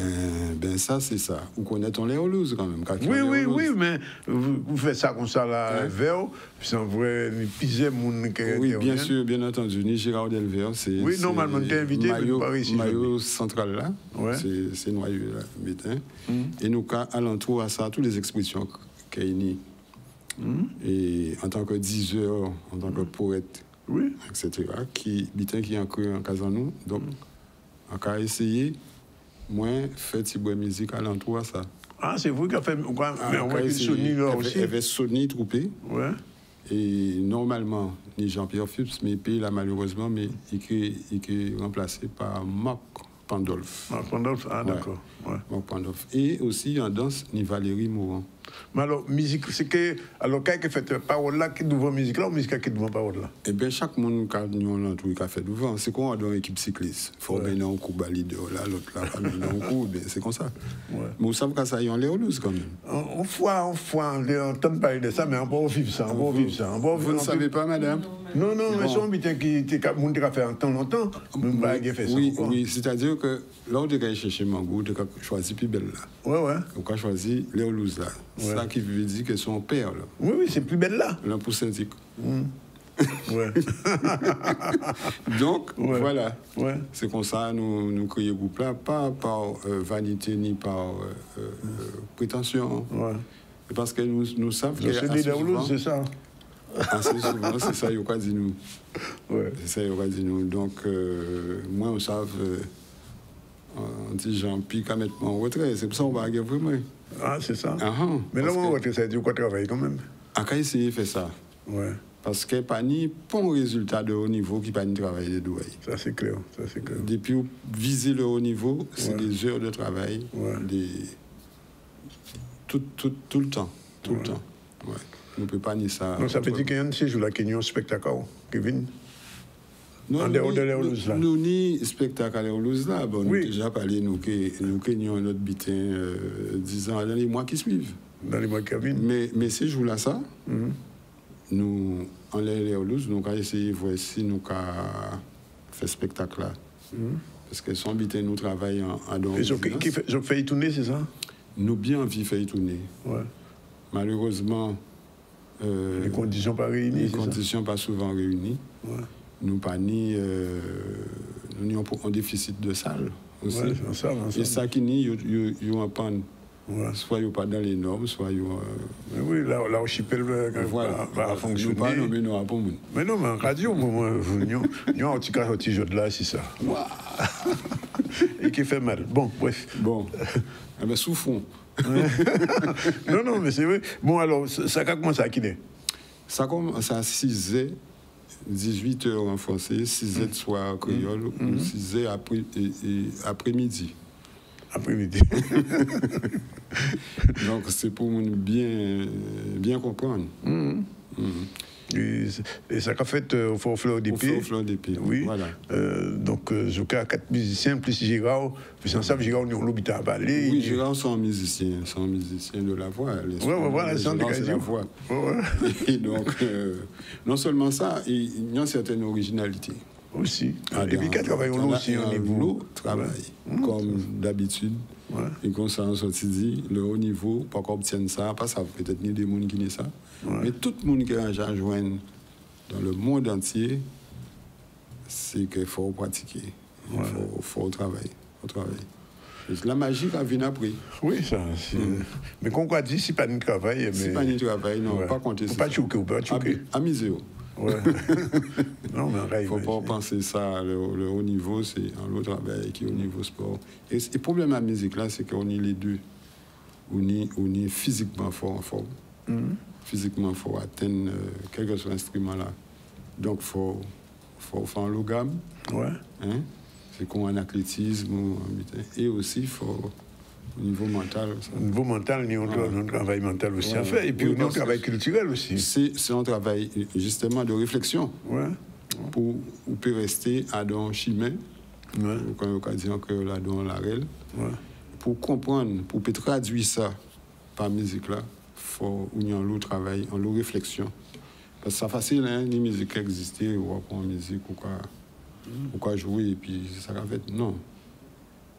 Ben ça, c'est ça. Vous connaissez Léo Luz quand même. Oui, mais vous faites ça comme ça, là, Véo, puis c'est un vrai pisé moun. Oui, bien sûr, bien entendu. Ni Gérard Delvert, c'est. Oui, normalement, tu es invité, mais tu pas ici. Maillot central là, ouais. C'est noyau là, métain. Et nous, alentour à ça, toutes les expressions qu'il y a. Et en tant que diseur, en tant que poète, oui. etc., qui est en cru en cas en nous. Donc, On a essayé, moi, faire de la musique à l'entour ça. Ah, c'est vous qui avez fait. Mais on voit Sony là aussi. Il y avait Sony troupé. Ouais. Et normalement, ni Jean-Pierre Phipps, mais puis là, malheureusement, mais il est remplacé par Marc Pandolf. Marc Pandolf, ah, d'accord. Ouais. Marc Pandolf. Et aussi en danse, ni Valérie Mourant. Mais alors, musique, c'est que. Alors, quand il fait parole là, qui est devant musique là, ou musique qui est devant parole là? Eh bien, chaque monde qui a fait devant, c'est qu'on a dans l'équipe cycliste. Il faut mener un coup balide là, l'autre là, mener un coup, c'est comme ça. Ouais. Mais vous savez que ça y est en Léolouse quand même. On entend parler de ça, mais on va vivre ça. Vous ne savez pas, madame? Non, mais c'est un butin qui a fait un temps longtemps. Oui, c'est-à-dire que là où tu as cherché Mangou, tu as choisi plus belle là. Ouais. Tu as choisi Léolouse là. C'est ça qui veut dire que son père là. Oui, c'est plus belle là. Là pour syndic. Ouais. Donc, voilà. Ouais. C'est comme ça nous créons le groupe là, pas par vanité ni par prétention. Ouais. Parce que nous savons que c'est ça. Assez souvent, c'est ça, il y a dit nous. Ouais. C'est ça, il y a dit nous. Donc, moi, on savent, on dit Jean-Pierre qu'à mettre mon retrait. C'est pour ça qu'on va arriver vraiment. Ah, c'est ça. Mais là, mon retrait, ça veut dire qu'on travaille quand même. À qu'à essayer de faire ça. Ouais. Parce que pas ni bon résultat de haut niveau qui pas ni travailler de douai. Ça c'est clair, Depuis viser le haut niveau, c'est des heures de travail, tout le temps, tout le temps. Ouais. On ne peut pas ni ça. Donc ça veut dire qu'il y a un séjour là qui est un spectacle qui vient. Non, nous ni spectacle à Léolouse là, bon, nous déjà parlé nous avons notre bitin 10 ans dans les mois qui suivent. Dans les mois qui viennent. Mais ces jours là ça. Nous, en Léolouse, nous avons essayé de voir si nous avons fait spectacle là. Parce que son bitin nous travaille en don. Ils ont fait y tourner, c'est ça? Nous bien envie de faire y tourner. Ouais. Malheureusement, les conditions pas réunies. Les conditions pas souvent réunies. Ouais. Nous pas ni nous avons un déficit de salle aussi. Ouais, et ça qui ni yo en panne. Ouais. Soit ils pas dans les normes, soit ils oui, l'archipel va fonctionner. Mais non, mais en radio, nous avons un petit jeu de là, c'est ça. Et qui fait mal. Bon, bref. Bon, mais souffrons. non, mais c'est vrai. Bon, alors, ça a commencé à quitter? Ça commence à 6h, 18h en français, 6h de soir en créole, ou 6h après-midi. Après-midi. Donc, c'est pour bien comprendre. Et ça a fait au Fort Fleur d'Épée. Au Fort Fleur d'Épée, oui. Voilà. Donc, je crois à 4 musiciens, plus Girard. Puis sans ça, Girard, nous l'habitat à Ballet. Oui, Girard sont musiciens de la voix. Oui, voilà, c'est la voix. Et donc, non seulement ça, il y a une certaine originalité. Aussi. Et puis, qu'elle travaille aussi au niveau. Travail, comme d'habitude. Ouais. Et comme ça, on s'est dit, le haut niveau, pas qu'on obtienne ça, pas ça, peut-être ni des gens qui disent ça. Ouais. Mais tout le monde qui a joindre dans le monde entier, c'est qu'il faut pratiquer. Il faut travailler. La magie va venir après. Oui, ça. Mais qu'on a dit, si pas de travail. Si pas de travail, non, pas compter ça. Pas choquer. Amuser. Ouais. Non, mais il ne faut pas penser ça. Le haut niveau, c'est un autre travail qui est au niveau sport. Et le problème de la musique, là, c'est qu'on est les deux. On est physiquement fort en forme. Physiquement, il faut atteindre quel que soit l'instrument là. Donc, il faut faire un logam. Ouais. Hein? C'est comme en athlétisme. Et aussi, il faut... Au niveau mental. Au niveau mental, nous avons un travail mental aussi à faire. Et puis, nous avons un travail culturel aussi. C'est un travail, justement, de réflexion. Ouais. Pour rester à don chemin. Quand on dit que là, dans la règle. Pour comprendre, pour traduire ça par musique là, il faut qu'il y ait un lot de travail, un lot de réflexion. Parce que c'est facile, hein, les musiques qui existent, ou apprendre musique, ou quoi jouer, et puis ça va fait. Non.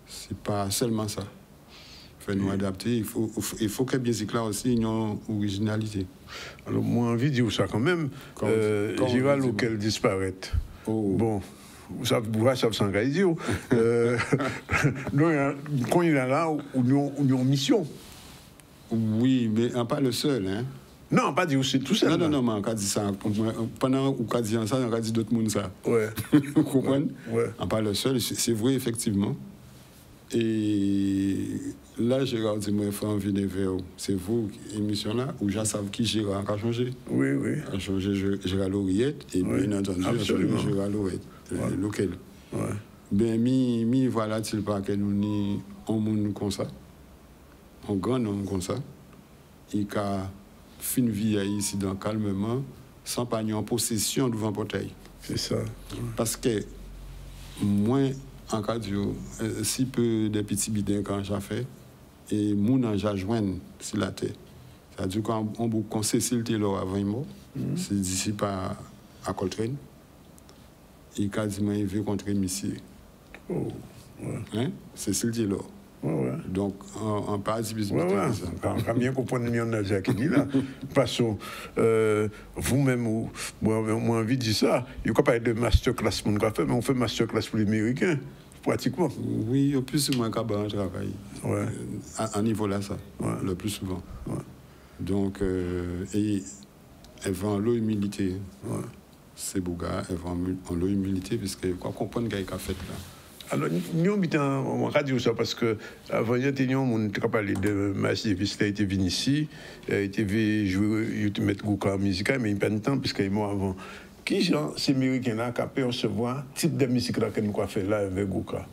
C'est pas seulement ça. Nous adapter, il faut que la musique là aussi ait une originalité. Alors, moi, j'ai envie de dire ça quand même. Gérald auquel disparaît. Bon, ça sans dire. Quand il est là, nous avons mission. Oui, mais pas le seul. Hein. Non, pas dire aussi tout ça. Non, mais on a dit ça. Pendant qu'on a dit ça, on a dit d'autres monde ça. Ouais. Vous comprenez? Ouais. On parle seul, c'est vrai, effectivement. Et là, Gérard dit, moi, il faut envie de vers. C'est vous, émission là, où je sais qui Gérard a changé. Oui, oui. A changé Gérard Lauriette, et bien entendu, a changé Gérard Lauriette, lequel. Ouais. Ben, voilà, il pas que nous ni un monde comme ça, un grand homme comme ça, et qui a fin vie ici dans calmement, sans pas en possession devant le portail. C'est ça. Parce que moi, en cas de si peu de petits bidins quand j'ai fait, et mon ange a joint sur la terre. C'est-à-dire qu'on boucle Cécile Taylor avant mort, c'est d'ici à Coltrane, et quasiment il veut contre Missier. Oh, ouais. Hein? Cécile Taylor. Ouais. Donc, on parle de business. On va bien comprendre ce qu'il dit là. Parce que vous-même, moi, envie de dire ça, il n'y a pas parler de masterclass pour nous faire, mais on fait masterclass pour les Américains, pratiquement. Oui, au plus souvent qu'à un travail. Ouais. À niveau là, ça, le plus souvent. Ouais. Donc, et elle va en l'humilité. Ouais. C'est Bouga, elle va en l'humilité, parce que quoi comprendre qu'il y a fait là. Alors, nous avons en radio ça parce que avant, il y a on a parlé de Massif, il a été venu ici, il a été jouer, il a mettre Gouka en musique, mais il n'y a pas de temps, puisqu'il est mort avant. Qui sont ces Américains-là qui ont percevoir le type de musique que nous avons fait là avec Gouka?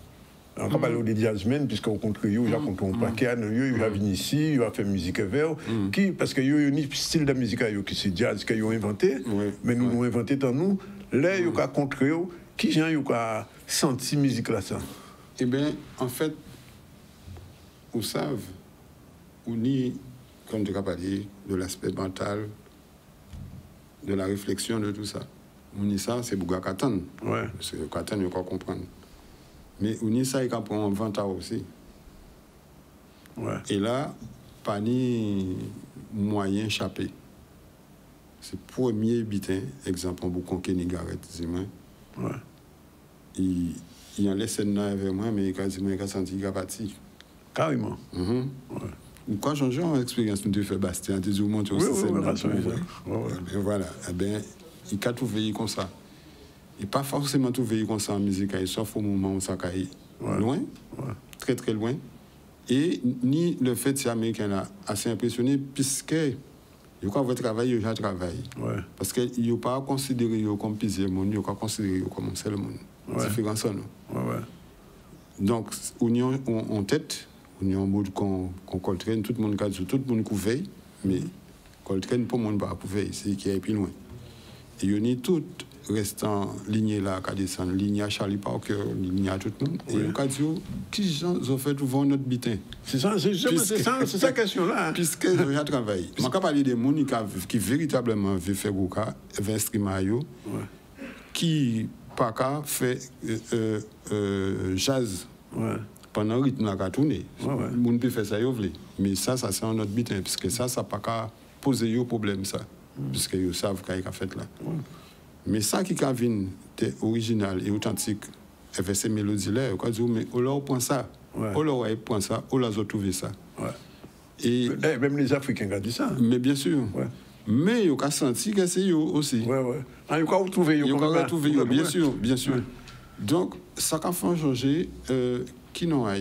On va parler des jazzmen, puisqu'au contraire, il y a un paquet, il a venu ici, il a fait musique vers, parce qu'il y a un style de musique qui c'est jazz qu'ils ont inventé, mais nous l'avons inventé dans nous, là, il y a un contraire, qui gens y a senti musique là ça? Eh bien, en fait, vous savez, on y, comme tu as parlé, de l'aspect mental, de la réflexion, de tout ça. On y ça, c'est Bouga Katan. Ouais. C'est Katan, il faut comprendre. Mais on y ça, il prend un ventard aussi. Ouais. Et là, pas ni moyen échappé. C'est le premier bitin, exemple, beaucoup Kenny Garrett, dis-moi. Ouais. Il en laisse un avec moi, mais quasiment il a senti qu'il a parti. Carrément. Ouais. Quand j'ai changé l'expérience, nous avons fait Bastien, tu as monté aussi. Voilà. Eh bien, il a tout veillé comme ça. Il n'a pas forcément tout veillé comme ça en musique, sauf au moment où ça a loin, très très loin. Et ni le fait de ces Américains là assez impressionné, puisque il y a un travail, il y a un travail. Ouais. Parce qu'il n'y a pas considéré comme plusieurs monde, il n'y a pas considéré comme un seul monde. Ouais. Différent ça, non? Ouais. Donc, on est en tête, on est en mode qu'on Coltrane, tout le monde veille, mais Coltrane, pour le monde, pas veille, c'est qui est plus loin. Et il y a tout restant ligne là, qui descend, ligne à Charlie Parker, ligne à tout le monde. Et on a dit, qui gens ont fait voir notre bitin? C'est ça la question là. Hein. Puisque j'ai un travail. Je vais parler des gens qui véritablement veulent faire Gouka, veulent instrument, qui pas qu'à faire jazz pendant le rythme à tourner. On peut faire ça, mais ça c'est un autre bitin, puisque ça pas qu'à poser un problème, ça, puisque ils savent qu'il y a fait là. Mais ça qui a vu original et authentique, avec ces mélodies-là, on dit, mais on leur prend ça, on leur prend ça, on leur a trouvé ça. Et même les Africains ont dit ça. Mais bien sûr. Mais ils ont senti que c'est eux aussi. Ah, ils ont trouvé eux. Bien sûr, bien sûr. Donc, ça a fait changer qui n'ont pas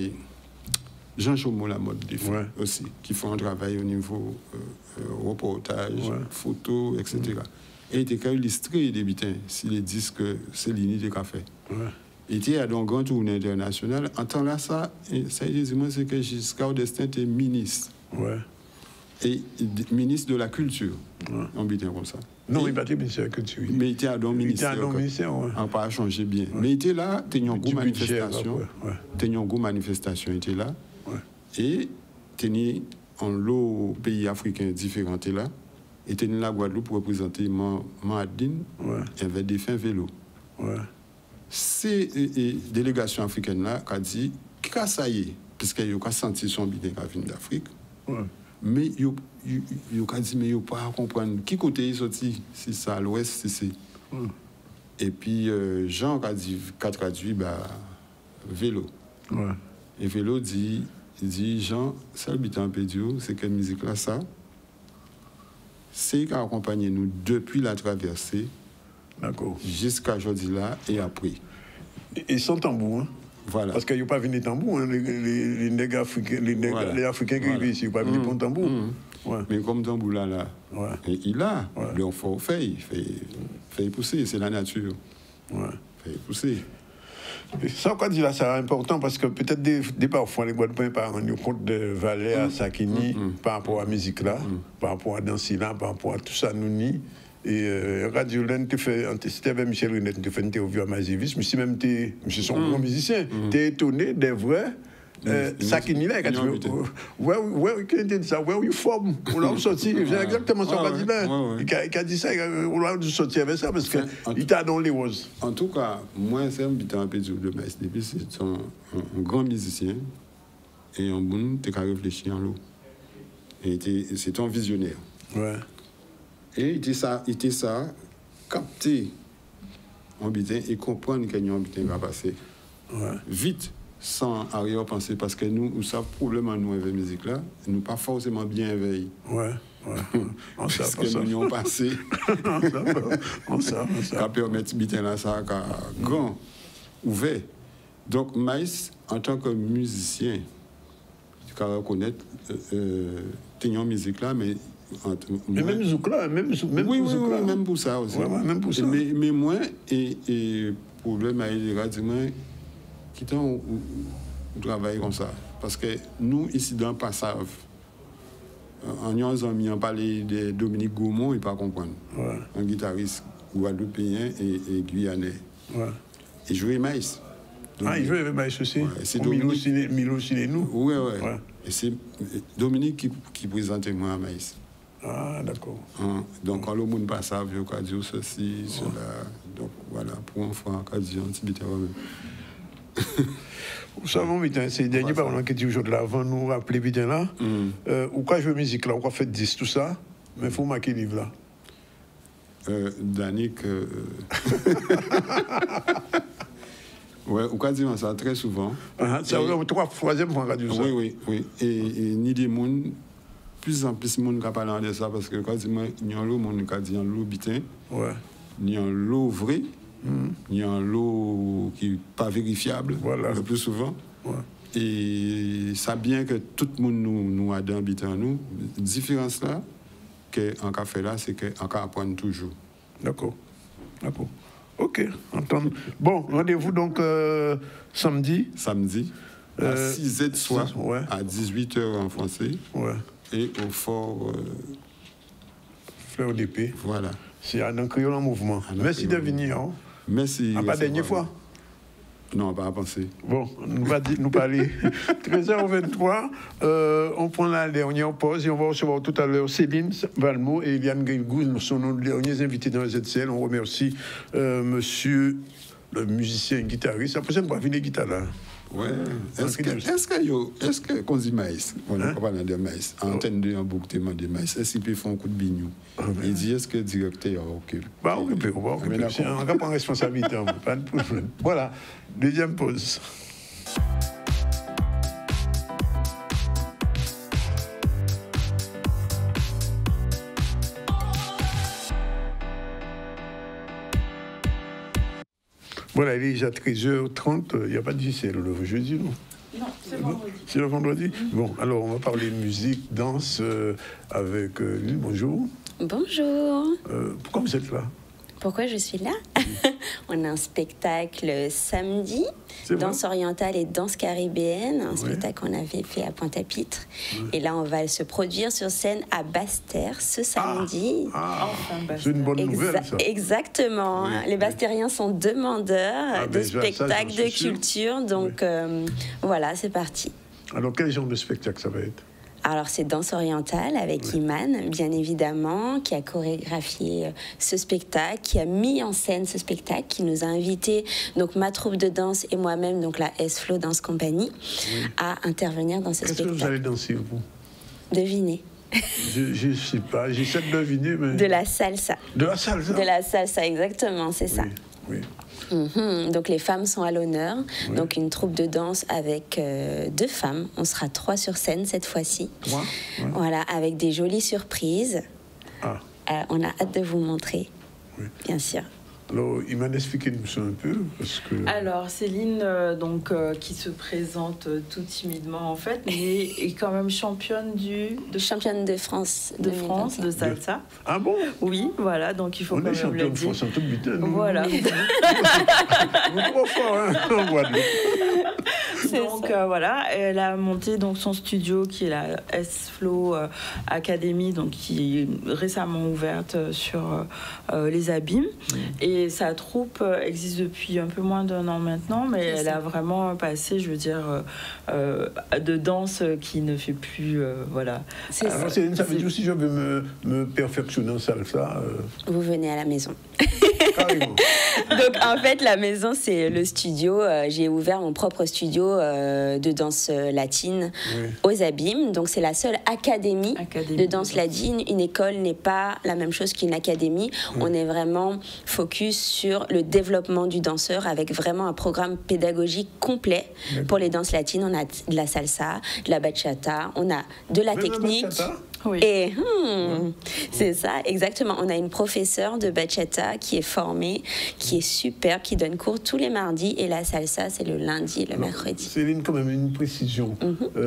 Jean Chomo la mode des films aussi, qui font un travail au niveau reportage, photo, etc. Et il était illustré des bitins, s'il dit que c'est l'unité qu'a fait. Il était à un grand tournée international. En temps là, ça c'est que Giscard d'Estaing était ministre. Et ministre de la culture, en bitin comme ça. Non, il n'était pas ministre de la culture. Mais il était à un ministère. On n'a pas changé bien. Mais il était là, il y a une grosse manifestation. Il y a une grosse manifestation, il était là. Et il y a un pays africain différent là. Et il y a la Guadeloupe pour représenter Mahadine. Il y avait des fins vélo. Ces délégations africaines-là qui ont dit que ça y est, puisqu'ils ont senti son bitin qui vient d'Afrique. Mais ils ont dit, mais ils n'ont pas à comprendre qui côté ils sont sortis, si c'est à l'ouest, si c'est. Et puis, Jean a traduit vélo. Et vélo dit Jean, ça le bitin pédio, c'est quelle musique là, ça? c'est qui a accompagné nous depuis la traversée jusqu'à aujourd'hui là et après. Et sans tambour, hein? Voilà. Parce qu'il n'y a pas venu tambour, hein? Les nègres africains, les Africains qui vivent ici, ils n'ont pas venu pour tambour. Ouais. Mais comme tambour là, et il a, il faut faire pousser, c'est la nature. Faire pousser. Ça, quoi dire là, c'est important parce que peut-être des parfois les Guadeloupéens ne rendent pas compte de valeur à Sakini par rapport à la musique là, par rapport à danser là, par rapport à tout ça, nous ni. Et Radio Laine, c'était avec Michel Renet, tu fais une interview à Mazivis, mais si même tu es son grand musicien, tu es étonné des vrais. Sakini là, quand tu veux. Where you from? On l'a sorti, c'est exactement ça qu'on dit là. Il a dit ça, on l'a sorti avec ça parce qu'il t'a dans les roses. En tout cas, moi, c'est un habitant de Maïs depuis, c'est un grand musicien et un bon, tu as réfléchi en l'eau. Et c'est un visionnaire. Ouais. Et il était ça, capter un bitin et comprendre qu'il y a un bitin qui va passer. Vite. Sans arrière-pensée, parce que nous, ça problème à nous avec la musique là, nous pas forcément bien éveillés. Parce que nous y avons passé. Ça permet de mettre là ça grand, ouvert. Donc, Maïs, en tant que musicien, tu peux reconnaître la musique là, mais. Même zouk là, même pour ça aussi. Même pour ça. Mais moi, et problème à il dit moi, qui on travaille comme ça. Parce que nous, ici, dans le passage, en ayant amis, on parlait de Dominique Gaumont, il ne peut pas comprendre. Un guitariste guadeloupéen et guyanais. Il jouait Maïs. Il jouait avec Maïs aussi. C'est Dominique. Milo Silenou. Oui. Et c'est Dominique qui présentait moi à Maïs. Ah, d'accord. Donc, quand le monde passe, il y a dire ceci, cela. Donc, voilà, pour un frère, il y a dit un petit peu même. Vous savez, c'est le dernier parlant que tu joues de l'avant, nous rappeler bien là. Ou quoi jouer musique là, ou quoi faire 10, tout ça. Mais il faut marquer le livre là. Danick. Ouais, ou quoi dire ça très souvent. C'est la troisième fois qu'on a dit ça. Oui. Et ni des gens, plus en plus de gens qui parlent de ça, parce que quand il y a un lot, monde qui dit un lot bitin. Il y a un lot vrai. Il y a un lot qui n'est pas vérifiable, le plus souvent. Et ça bien que tout le monde nous a d'habiter en nous. La différence là, qu'en café là, c'est qu'en cas apprendre toujours. D'accord. Ok, entendre. Bon, rendez-vous donc samedi. À 6h de soir, à 18h en français. Et au fort Fleur d'épée. Voilà. C'est un créole en mouvement. Merci de venir. Merci. Pas dernière fois. Non, pas à penser. Bon, nous parler. 13h23, on prend la dernière pause et on va recevoir tout à l'heure Céline Valmont et Eliane Guilgou. Nous sommes nos derniers invités dans les ZCL. On remercie monsieur le musicien guitariste. La prochaine fois, venez guitare là. Ouais. Est-ce que qu'on dit maïs, on ne parle de maïs, antenne de un bouc de maïs, est-ce qu'il peut faire un coup de bignou? Il dit est-ce que le directeur occupe? On va occuper. On va prendre responsabilité, pas de problème. Voilà, deuxième pause. Voilà, il est déjà 13h30, il n'y a pas de JCL le jeudi, non? Non, c'est vendredi. C'est le vendredi? Bon, alors on va parler de musique, danse avec lui. Bonjour. Bonjour. Pourquoi vous êtes là? Pourquoi je suis là? On a un spectacle samedi, danse orientale et danse caribéenne, un spectacle qu'on avait fait à Pointe-à-Pitre. Et là, on va se produire sur scène à Basse-Terre ce samedi. C'est une bonne nouvelle, ça. Exactement. Les Basse-Terriens sont demandeurs de spectacles, de culture. Donc, voilà, c'est parti. Alors, quel genre de spectacle ça va être? Alors, c'est danse orientale avec Iman, bien évidemment, qui a chorégraphié ce spectacle, qui a mis en scène ce spectacle, qui nous a invités, donc ma troupe de danse et moi-même, donc la S-Flow Dance Company, à intervenir dans ce spectacle. Qu'est-ce que vous allez danser, vous? Devinez. Je ne sais pas, j'essaie de deviner, mais... De la salsa. De la salsa? De la salsa, exactement, c'est ça. Oui. Donc les femmes sont à l'honneur. Donc une troupe de danse avec 2 femmes. On sera 3 sur scène cette fois-ci. Voilà, avec des jolies surprises. On a hâte de vous montrer, bien sûr. Alors, il m'a expliqué nous ça un peu, parce que... Alors, Céline, qui se présente tout timidement, en fait, mais est quand même championne championne de France. De France, de salsa. Ah bon? Oui, voilà, donc il faut quand même le dire. On est championne de France en tout but. Voilà. Vous êtes trop fort, hein, en Guadeloupe. Donc voilà, elle a monté donc son studio qui est la S-Flow Academy, donc qui est récemment ouverte sur les Abîmes. Et sa troupe existe depuis un peu moins d'1 an maintenant, mais elle a vraiment passé, je veux dire, de danse qui ne fait plus, voilà. Ça veut dire si je veux me perfectionner en salsa. Vous venez à la maison. Donc en fait la maison c'est le studio, j'ai ouvert mon propre studio de danse latine aux Abîmes, donc c'est la seule académie de danse latine. Une école n'est pas la même chose qu'une académie, on est vraiment focus sur le développement du danseur avec vraiment un programme pédagogique complet pour les danses latines. On a de la salsa, de la bachata, on a de la technique. Et c'est ça, exactement. On a une professeure de bachata qui est formée, qui est super, qui donne cours tous les mardis, et la salsa, c'est le lundi et le mercredi. Céline, quand même, une précision.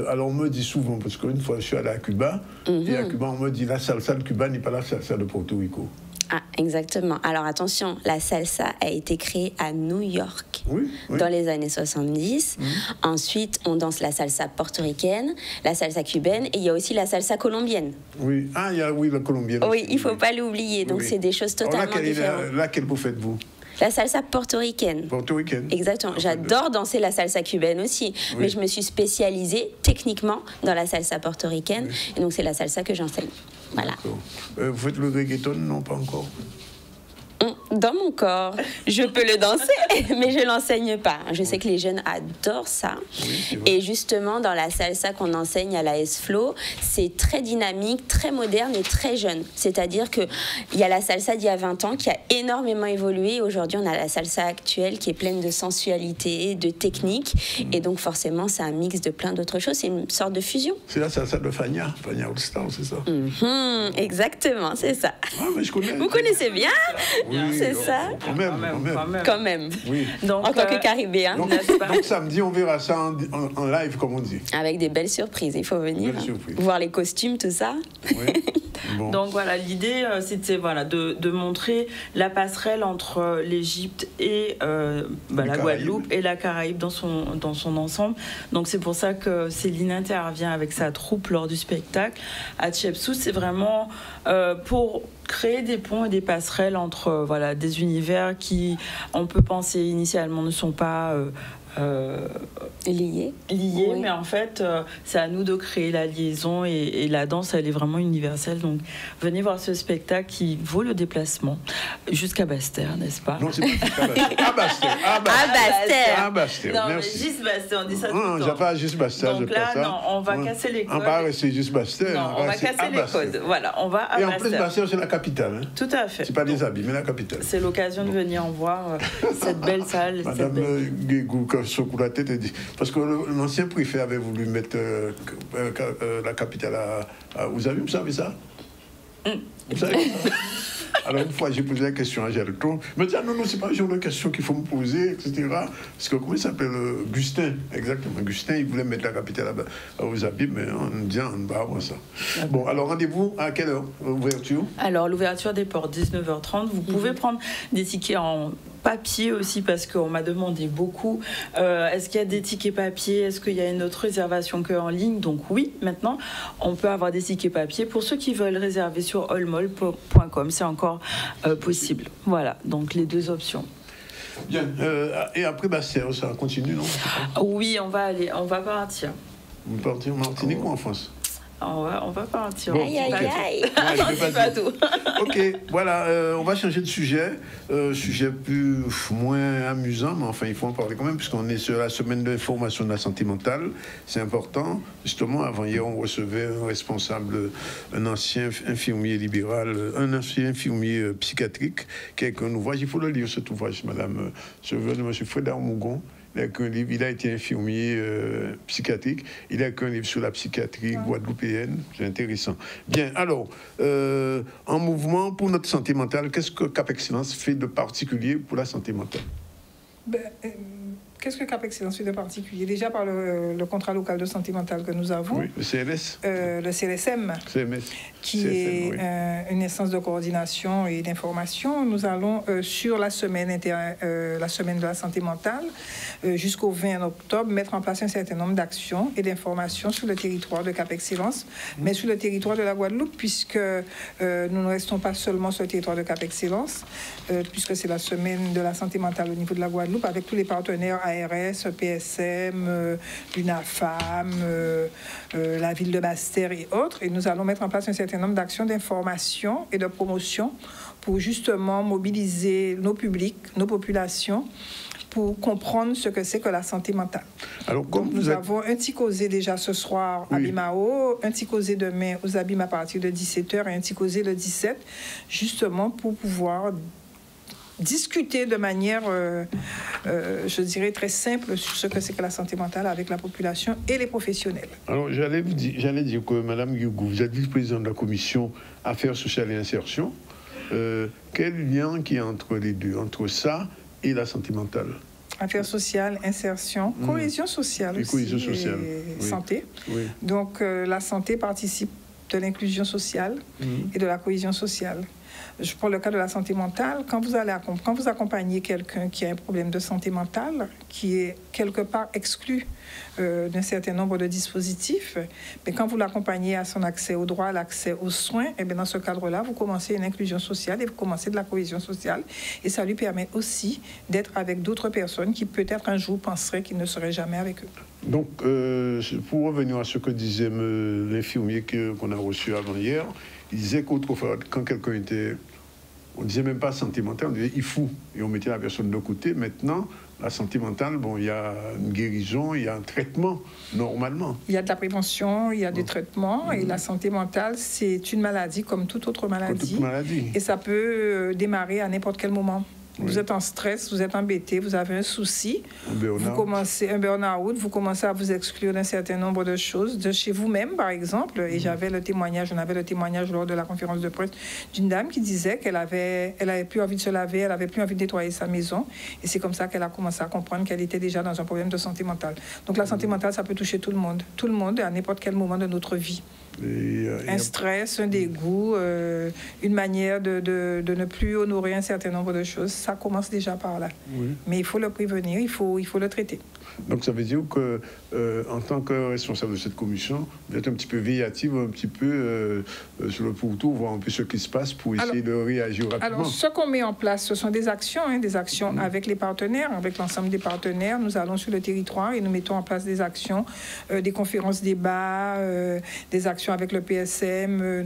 Alors, on me dit souvent, parce qu'une fois, je suis allé à Cuba, et à Cuba, on me dit la salsa de Cuba n'est pas la salsa de Porto Rico. Ah, exactement. Alors attention, la salsa a été créée à New York dans les années 70. Ensuite, on danse la salsa portoricaine, la salsa cubaine, et il y a aussi la salsa colombienne. Oui, il y a la colombienne. Oui, il ne faut pas l'oublier. Donc c'est des choses totalement différentes. Laquelle vous faites-vous? La salsa portoricaine. Portoricaine. Exactement. J'adore danser la salsa cubaine aussi, mais je me suis spécialisée techniquement dans la salsa portoricaine, et donc c'est la salsa que j'enseigne. Voilà. Vous faites le reggaeton? Non, pas encore. Dans mon corps, je peux le danser, mais je l'enseigne pas. Je sais que les jeunes adorent ça. Et justement, dans la salsa qu'on enseigne à la S-Flow, c'est très dynamique, très moderne et très jeune. C'est-à-dire qu'il y a la salsa d'il y a 20 ans qui a énormément évolué. Aujourd'hui, on a la salsa actuelle qui est pleine de sensualité, de technique. Et donc, forcément, c'est un mix de plein d'autres choses. C'est une sorte de fusion. C'est la salsa de Fania All Star, c'est ça? Exactement, c'est ça. Mais je connais. Vous connaissez bien? C'est ça. Quand même. Oui. Donc, en tant que Caribéen. Donc samedi, on verra ça en live, comme on dit. Avec des belles surprises. Il faut venir voir les costumes, tout ça. Bon. Donc voilà, l'idée, c'était de montrer la passerelle entre l'Égypte et la Guadeloupe et la Caraïbe dans son ensemble. Donc c'est pour ça que Céline intervient avec sa troupe lors du spectacle à Tchepsou. C'est vraiment pour créer des ponts et des passerelles entre des univers qui, on peut penser initialement, ne sont pas liés, mais en fait c'est à nous de créer la liaison, et la danse elle est vraiment universelle. Donc venez voir ce spectacle qui vaut le déplacement jusqu'à Basse-Terre, n'est-ce pas? Non, c'est pas jusqu'à Basse-Terre. À Basse-Terre. Non, merci. mais juste Basse-Terre, on dit ça tout le temps. Non, j'ai pas juste Basse-Terre. Donc là, non, on va casser les codes. On va rester juste Basse-Terre. Non, on va casser les codes. Voilà, on va à Basse-Terre. Et en plus, Basse-Terre, c'est la capitale. Tout à fait. C'est pas des habits, mais la capitale. C'est l'occasion de venir voir cette belle salle. Madame Guégou, sur la tête, elle dit, parce que l'ancien préfet avait voulu mettre la capitale aux Abîmes, vous savez ça? Vous savez ça? Alors, une fois, j'ai posé la question à Gelton. Il m'a dit, non, c'est pas le genre de question qu'il faut me poser, etc. Parce que, comment il s'appelle? Gustin, exactement. Gustin, il voulait mettre la capitale aux Abîmes, mais on dit, on ne va pas avoir ça. Bon, alors, rendez-vous à quelle heure? L'ouverture? Alors, l'ouverture des portes, 19h30. Vous pouvez prendre des tickets en papier aussi, parce qu'on m'a demandé beaucoup, est-ce qu'il y a des tickets papier, est-ce qu'il y a une autre réservation qu'en ligne? Donc oui, maintenant on peut avoir des tickets papier. Pour ceux qui veulent réserver sur allmall.com, c'est encore possible. Voilà, donc les deux options. Bien, et après Basse-Terre, ça continue, non? Oui, on va partir. Vous partez en Martinique ou en France? On va partir. Bon, aïe. Non, pas tout. Ok, voilà, on va changer de sujet. Sujet moins amusant, mais enfin, il faut en parler quand même, puisqu'on est sur la semaine d'information de la santé mentale. C'est important. Justement, avant-hier, on recevait un responsable, un ancien infirmier libéral, un ancien infirmier psychiatrique, qui est un ouvrage. Il faut le lire, cet ouvrage, madame. Je veux de M. Frédéric Mougon. il a écrit un livre, il a été infirmier psychiatrique, il a écrit un livre sur la psychiatrie guadeloupéenne, c'est intéressant. Bien, alors, en mouvement pour notre santé mentale, qu'est-ce que Cap Excellence fait de particulier pour la santé mentale? Qu'est-ce que Cap Excellence fait de particulier? Déjà par le contrat local de santé mentale que nous avons. Oui, le CLS. Le CLSM. CMS. Qui CFM, est oui. Une instance de coordination et d'information. Nous allons sur la semaine de la santé mentale jusqu'au 20 octobre mettre en place un certain nombre d'actions et d'informations sur le territoire de Cap Excellence, mais sur le territoire de la Guadeloupe, puisque nous ne restons pas seulement sur le territoire de Cap Excellence, puisque c'est la semaine de la santé mentale au niveau de la Guadeloupe, avec tous les partenaires ARS, PSM, l'UNAFAM, la ville de Basse-Terre et autres. Et nous allons mettre en place un certain nombre d'actions d'information et de promotion pour justement mobiliser nos publics, nos populations, pour comprendre ce que c'est que la santé mentale. Alors, comme nous avons un petit causé déjà ce soir à Bimao, un petit causé demain aux Abîmes à partir de 17h et un petit causé le 17, justement pour pouvoir discuter de manière, je dirais, très simple sur ce que c'est que la santé mentale avec la population et les professionnels. Alors, j'allais dire que Mme Guigou, vous êtes vice-présidente de la commission Affaires sociales et insertion. Quel lien qui est entre les deux, entre ça et la santé mentale? Affaires sociales, insertion, cohésion sociale aussi, cohésion sociale, et santé. Oui. Donc, la santé participe de l'inclusion sociale et de la cohésion sociale. Je prends le cas de la santé mentale. Quand vous accompagnez quelqu'un qui a un problème de santé mentale, qui est quelque part exclu d'un certain nombre de dispositifs, mais quand vous l'accompagnez à son accès au droit, à l'accès aux soins, et bien dans ce cadre-là, vous commencez une inclusion sociale et vous commencez de la cohésion sociale. Et ça lui permet aussi d'être avec d'autres personnes qui peut-être un jour penseraient qu'il ne serait jamais avec eux. Donc, pour revenir à ce que disait l'infirmier qu'on a reçu avant hier, il disait qu'autrefois, quand quelqu'un était... On ne disait même pas santé mentale, on disait il faut. Et on mettait la personne de côté. Maintenant, la santé mentale, bon, il y a une guérison, il y a un traitement, normalement. Il y a de la prévention, il y a des traitements. Et la santé mentale, c'est une maladie comme toute autre maladie. Comme toute maladie. Et ça peut démarrer à n'importe quel moment. Vous êtes en stress, vous êtes embêté, vous avez un souci, vous commencez un burn-out, vous commencez à vous exclure d'un certain nombre de choses, de chez vous-même par exemple. Et on avait le témoignage lors de la conférence de presse d'une dame qui disait qu'elle avait plus envie de se laver, elle avait plus envie de nettoyer sa maison. Et c'est comme ça qu'elle a commencé à comprendre qu'elle était déjà dans un problème de santé mentale. Donc la santé mentale, ça peut toucher tout le monde à n'importe quel moment de notre vie. Un stress, un dégoût, une manière de ne plus honorer un certain nombre de choses, ça commence déjà par là. Oui. Mais il faut le prévenir, il faut le traiter. Donc ça veut dire que, en tant que responsable de cette commission, vous êtes un petit peu véhiative, un petit peu sur le pourtour, voir un peu ce qui se passe pour essayer de réagir rapidement. Alors, ce qu'on met en place, ce sont des actions avec les partenaires, avec l'ensemble des partenaires. Nous allons sur le territoire et nous mettons en place des actions, des conférences débats, des actions avec le PSM,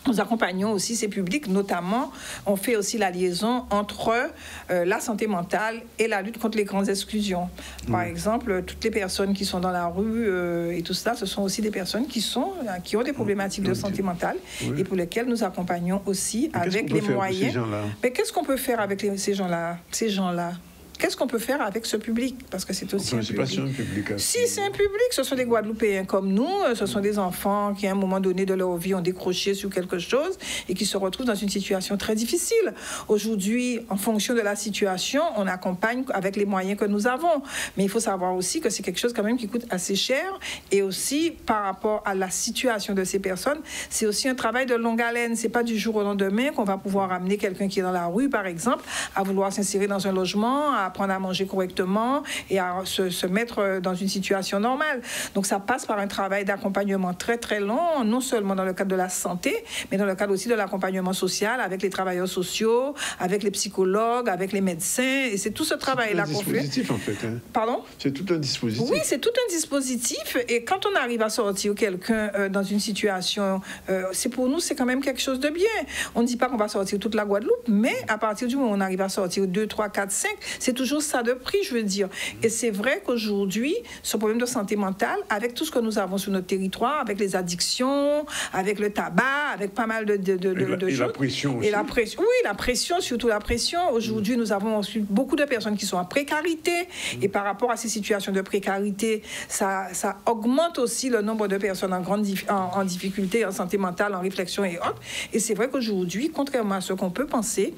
nous accompagnons aussi ces publics, notamment, on fait aussi la liaison entre la santé mentale et la lutte contre les grandes exclusions. Par exemple, toutes les personnes qui sont dans la rue et tout ça, ce sont aussi des personnes qui ont des problématiques de santé mentale et pour lesquelles nous accompagnons aussi avec les moyens. Mais qu'est-ce qu'on peut faire avec ces gens-là? Qu'est-ce qu'on peut faire avec ce public? Parce que c'est aussi un public. Pas un public. Si, c'est un public. Ce sont des Guadeloupéens comme nous. Ce sont des enfants qui, à un moment donné de leur vie, ont décroché sur quelque chose et qui se retrouvent dans une situation très difficile. Aujourd'hui, en fonction de la situation, on accompagne avec les moyens que nous avons. Mais il faut savoir aussi que c'est quelque chose quand même qui coûte assez cher. Et aussi, par rapport à la situation de ces personnes, c'est aussi un travail de longue haleine. C'est pas du jour au lendemain qu'on va pouvoir amener quelqu'un qui est dans la rue, par exemple, à vouloir s'insérer dans un logement, à apprendre à manger correctement et à se mettre dans une situation normale. Donc ça passe par un travail d'accompagnement très très long, non seulement dans le cadre de la santé, mais dans le cadre aussi de l'accompagnement social avec les travailleurs sociaux, avec les psychologues, avec les médecins. Et c'est tout ce travail-là qu'on fait. C'est tout un dispositif en fait. Pardon? C'est tout un dispositif. Oui, c'est tout un dispositif. Et quand on arrive à sortir quelqu'un dans une situation, c'est pour nous, c'est quand même quelque chose de bien. On ne dit pas qu'on va sortir toute la Guadeloupe, mais à partir du moment où on arrive à sortir 2, 3, 4, 5, c'est tout toujours ça de prix, je veux dire. Et c'est vrai qu'aujourd'hui, ce problème de santé mentale, avec tout ce que nous avons sur notre territoire, avec les addictions, avec le tabac, avec pas mal de choses. La pression aussi. Et la pression, oui, la pression, surtout la pression. Aujourd'hui, nous avons beaucoup de personnes qui sont en précarité. Et par rapport à ces situations de précarité, ça augmente aussi le nombre de personnes en difficulté, en santé mentale, en réflexion et autres. Et c'est vrai qu'aujourd'hui, contrairement à ce qu'on peut penser,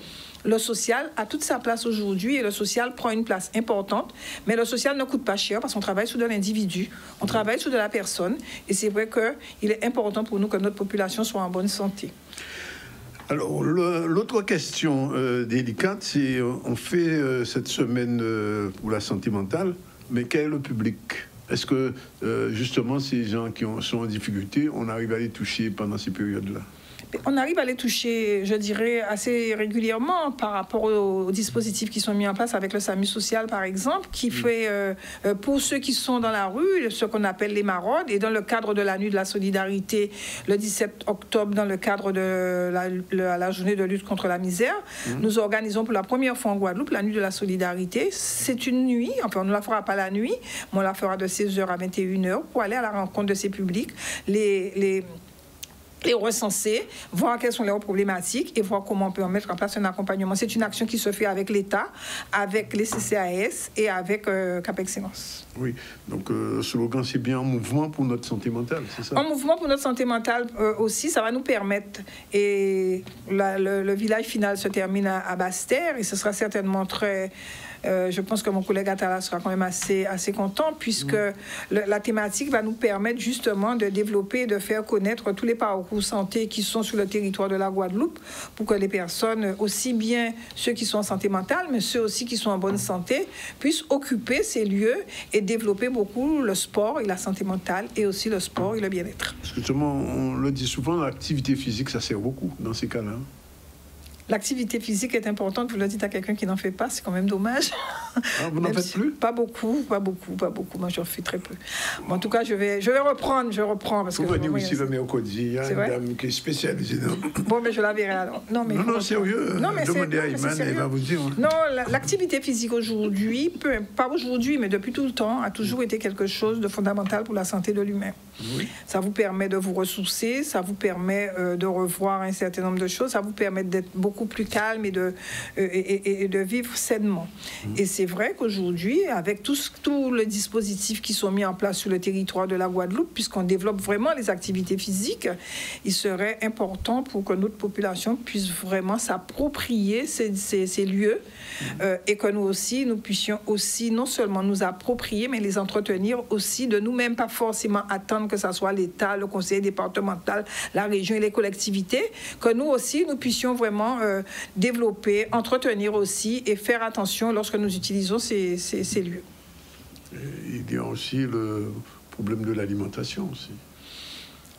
le social a toute sa place aujourd'hui et le social prend une place importante. Mais le social ne coûte pas cher parce qu'on travaille sur de l'individu, on travaille sur de la personne. Et c'est vrai qu'il est important pour nous que notre population soit en bonne santé. Alors, l'autre question délicate, c'est on fait cette semaine pour la santé mentale, mais quel est le public? Est-ce que, justement, ces gens qui sont en difficulté, on arrive à les toucher pendant ces périodes-là? On arrive à les toucher, je dirais, assez régulièrement par rapport aux dispositifs qui sont mis en place avec le SAMU social, par exemple, qui fait, pour ceux qui sont dans la rue, ce qu'on appelle les maraudes. Et dans le cadre de la Nuit de la Solidarité, le 17 octobre, dans le cadre de la journée de lutte contre la misère, nous organisons pour la première fois en Guadeloupe la Nuit de la Solidarité. C'est une nuit, enfin, on ne la fera pas la nuit, mais on la fera de 16h à 21h pour aller à la rencontre de ces publics, les recenser, voir quelles sont leurs problématiques et voir comment on peut mettre en place un accompagnement. C'est une action qui se fait avec l'État, avec les CCAS et avec Cap Excellence. Oui, donc le slogan, c'est bien en mouvement pour notre santé mentale, c'est ça? En mouvement pour notre santé mentale aussi, ça va nous permettre, et le village final se termine à Basse-Terre et ce sera certainement très... je pense que mon collègue Atala sera quand même assez content puisque la thématique va nous permettre justement de développer et de faire connaître tous les parcours santé qui sont sur le territoire de la Guadeloupe pour que les personnes, aussi bien ceux qui sont en santé mentale, mais ceux aussi qui sont en bonne santé, puissent occuper ces lieux et développer beaucoup le sport et la santé mentale et aussi le sport et le bien-être. Parce que justement, on le dit souvent, l'activité physique, ça sert beaucoup dans ces cas-là. L'activité physique est importante, vous le dites à quelqu'un qui n'en fait pas, c'est quand même dommage. Ah, vous n'en faites plus? Pas beaucoup. Moi, j'en fais très peu. Bon, en tout cas, je vais reprendre. Parce vous venez aussi le mercredi, il y a une dame qui est spécialisée dans... Bon, mais je la verrai alors. Non, sérieux. Demandez à Iman, elle va vous dire. Non, l'activité physique aujourd'hui, pas aujourd'hui, mais depuis tout le temps, a toujours été quelque chose de fondamental pour la santé de l'humain. Oui. Ça vous permet de vous ressourcer, ça vous permet de revoir un certain nombre de choses, ça vous permet d'être beaucoup plus calme et de vivre sainement. Et c'est vrai qu'aujourd'hui, avec tous les dispositifs qui sont mis en place sur le territoire de la Guadeloupe, puisqu'on développe vraiment les activités physiques, il serait important pour que notre population puisse vraiment s'approprier ces lieux et que nous puissions aussi non seulement nous approprier, mais les entretenir aussi de nous-mêmes, pas forcément attendre que ce soit l'État, le conseil départemental, la région et les collectivités, que nous aussi, nous puissions vraiment développer, entretenir aussi et faire attention lorsque nous utilisons ces lieux. Il y a aussi le problème de l'alimentation aussi.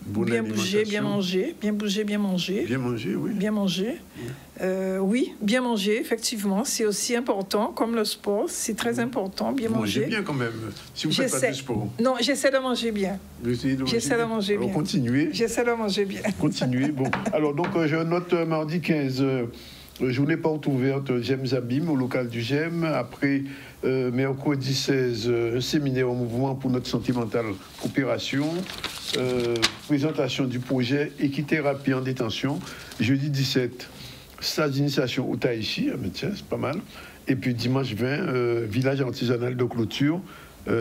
Bien bouger, bien manger. Bien bouger, bien manger. Bien manger, oui. Bien manger. Oui, bien manger, effectivement. C'est aussi important, comme le sport. C'est très important, bien manger. Mangez bien quand même, si vous ne faites pas du sport. Non, j'essaie de manger bien. J'essaie de manger bien. Continuez. J'essaie de manger bien. Continuez. Bon. Alors, donc, je note mardi 15, journée porte ouverte, GEM Zabim, au local du GEM. Après, mercredi 16, un séminaire en mouvement pour notre santé mentale, coopération. Présentation du projet équithérapie en détention. Jeudi 17, stage d'initiation au Tahiti, tiens, c'est pas mal. Et puis dimanche 20, village artisanal de clôture.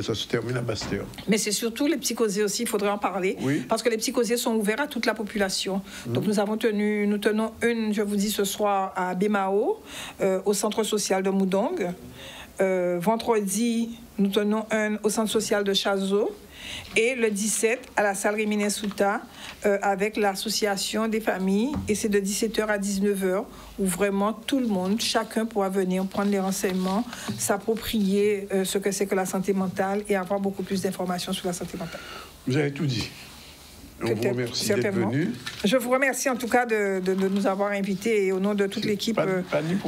Ça se termine à Basse-Terre. Mais c'est surtout les psychosés aussi, il faudrait en parler, parce que les psychosés sont ouverts à toute la population. Donc nous tenons une, je vous dis ce soir, à Bémao, au centre social de Moudong. Vendredi, nous tenons un au centre social de Chazo. Et le 17, à la salle Réminé Souta, avec l'association des familles. Et c'est de 17h à 19h, où vraiment tout le monde, chacun pourra venir prendre les renseignements, s'approprier ce que c'est que la santé mentale et avoir beaucoup plus d'informations sur la santé mentale. Vous avez tout dit. On vous remercie d'être venu. Je vous remercie en tout cas de nous avoir invités et au nom de toute l'équipe,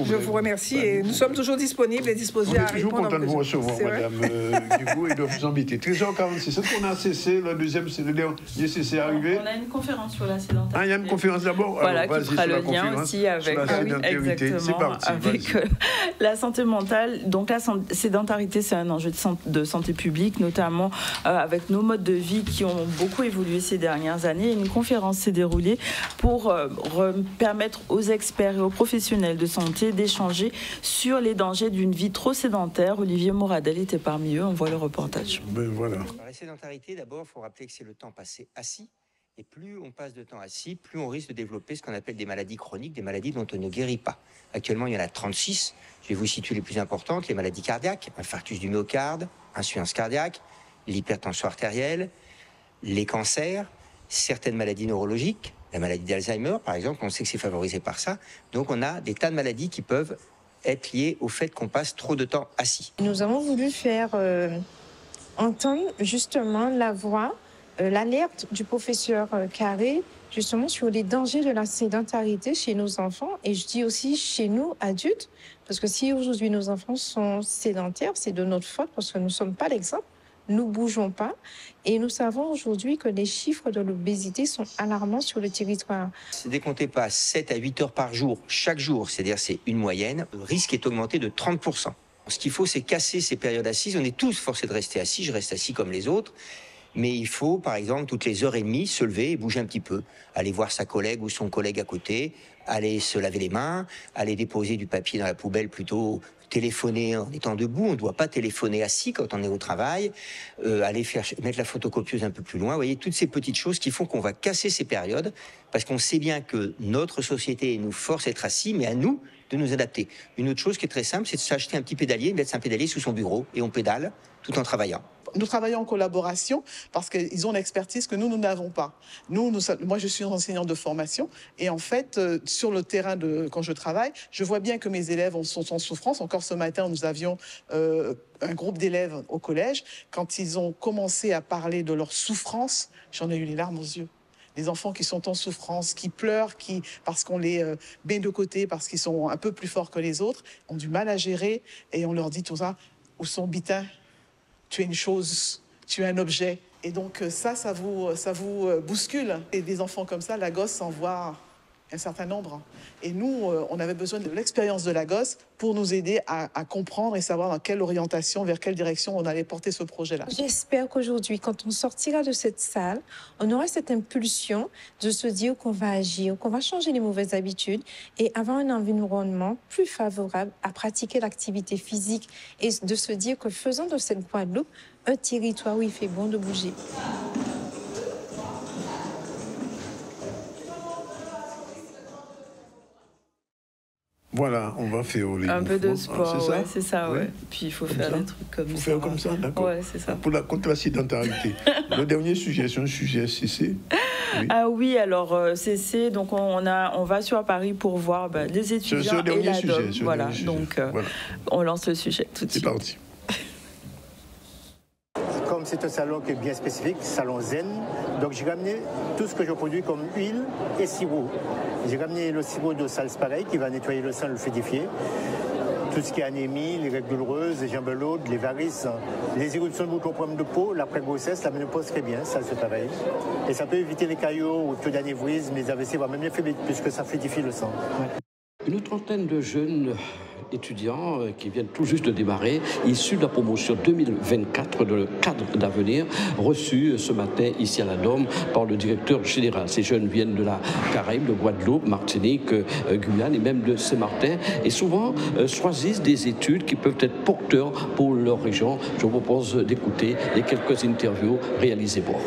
je vous remercie et nous sommes toujours disponibles et disposés à répondre. On est toujours content de vous recevoir, Madame Guigou, et de vous inviter. 13h46, c'est ce qu'on a cessé, le deuxième, c'est le dernier cessé arrivé. On a une conférence sur la sédentarité. Ah, il y a une conférence d'abord. Voilà, qui fera le lien aussi avec, la santé mentale. Donc la sédentarité, c'est un enjeu de santé publique, notamment avec nos modes de vie qui ont beaucoup évolué ces dernières années. Une conférence s'est déroulée pour permettre aux experts et aux professionnels de santé d'échanger sur les dangers d'une vie trop sédentaire. Olivier Moradel était parmi eux. On voit le reportage. Ben voilà. La sédentarité, d'abord, il faut rappeler que c'est le temps passé assis. Et plus on passe de temps assis, plus on risque de développer ce qu'on appelle des maladies chroniques, des maladies dont on ne guérit pas. Actuellement, il y en a 36. Je vais vous situer les plus importantes. Les maladies cardiaques, infarctus du myocarde, insuffisance cardiaque, l'hypertension artérielle, les cancers, certaines maladies neurologiques, la maladie d'Alzheimer, par exemple, on sait que c'est favorisé par ça. Donc on a des tas de maladies qui peuvent être liées au fait qu'on passe trop de temps assis. Nous avons voulu faire entendre justement la voix, l'alerte du professeur Carré, justement sur les dangers de la sédentarité chez nos enfants, et je dis aussi chez nous, adultes, parce que si aujourd'hui nos enfants sont sédentaires, c'est de notre faute, parce que nous ne sommes pas l'exemple. Nous ne bougeons pas et nous savons aujourd'hui que les chiffres de l'obésité sont alarmants sur le territoire. Dès qu'on dépasse 7 à 8 heures par jour, chaque jour, c'est-à-dire c'est une moyenne, le risque est augmenté de 30%. Ce qu'il faut, c'est casser ces périodes assises. On est tous forcés de rester assis, je reste assis comme les autres. Mais il faut, par exemple, toutes les heures et demie, se lever et bouger un petit peu. Aller voir sa collègue ou son collègue à côté, aller se laver les mains, aller déposer du papier dans la poubelle plutôt, téléphoner en étant debout. On ne doit pas téléphoner assis quand on est au travail, aller mettre la photocopieuse un peu plus loin. Vous voyez, toutes ces petites choses qui font qu'on va casser ces périodes, parce qu'on sait bien que notre société nous force à être assis, mais à nous de nous adapter. Une autre chose qui est très simple, c'est de s'acheter un petit pédalier, mettre un pédalier sous son bureau, et on pédale tout en travaillant. Nous travaillons en collaboration parce qu'ils ont l'expertise que nous n'avons pas. Moi, je suis enseignante de formation et en fait, sur le terrain, quand je travaille, je vois bien que mes élèves sont en souffrance. Encore ce matin, nous avions un groupe d'élèves au collège. Quand ils ont commencé à parler de leur souffrance, j'en ai eu les larmes aux yeux. Les enfants qui sont en souffrance, qui pleurent, parce qu'on les met de côté, parce qu'ils sont un peu plus forts que les autres, ont du mal à gérer et on leur dit tout ça, où sont bitin? Tu es une chose, tu es un objet. Et donc ça vous bouscule. Et des enfants comme ça, la gosse en voit un certain nombre. Et nous, on avait besoin de l'expérience de la gosse pour nous aider à comprendre et savoir dans quelle orientation, vers quelle direction on allait porter ce projet-là. J'espère qu'aujourd'hui, quand on sortira de cette salle, on aura cette impulsion de se dire qu'on va agir, qu'on va changer les mauvaises habitudes et avoir un environnement plus favorable à pratiquer l'activité physique et de se dire que faisant de cette Guadeloupe un territoire où il fait bon de bouger. Voilà, on va faire un peu de sport, c'est ça, ouais. Puis il faut faire des trucs comme ça. Il faut faire comme ça, d'accord. Ouais, c'est ça. Contre la sédentarité. Le dernier sujet, c'est un sujet CC. Oui. Ah oui, alors CC, donc on va sur Paris pour voir les étudiants et la DOM. Voilà, donc on lance le sujet tout de suite. C'est parti. Comme c'est un salon qui est bien spécifique, salon zen, donc j'ai ramené tout ce que je produis comme huile et sirop. J'ai ramené le sirop de salspareil qui va nettoyer le sang, le fluidifier. Tout ce qui est anémie, les règles douloureuses, les jambes lourdes, les varices, les éruptions de boutons, problèmes de peau, l'après-grossesse, la ménopause très bien, ça se travaille. Et ça peut éviter les caillots, le taux d'anévrisme, les AVC, voire même les fluides, puisque ça fluidifie le sang. Ouais. Une trentaine de jeunes étudiants qui viennent tout juste de démarrer, issus de la promotion 2024 de le cadre d'avenir, reçus ce matin ici à la DOM par le directeur général. Ces jeunes viennent de la Caraïbe, de Guadeloupe, Martinique, Guyane et même de Saint-Martin et souvent choisissent des études qui peuvent être porteurs pour leur région. Je vous propose d'écouter les quelques interviews réalisées pour.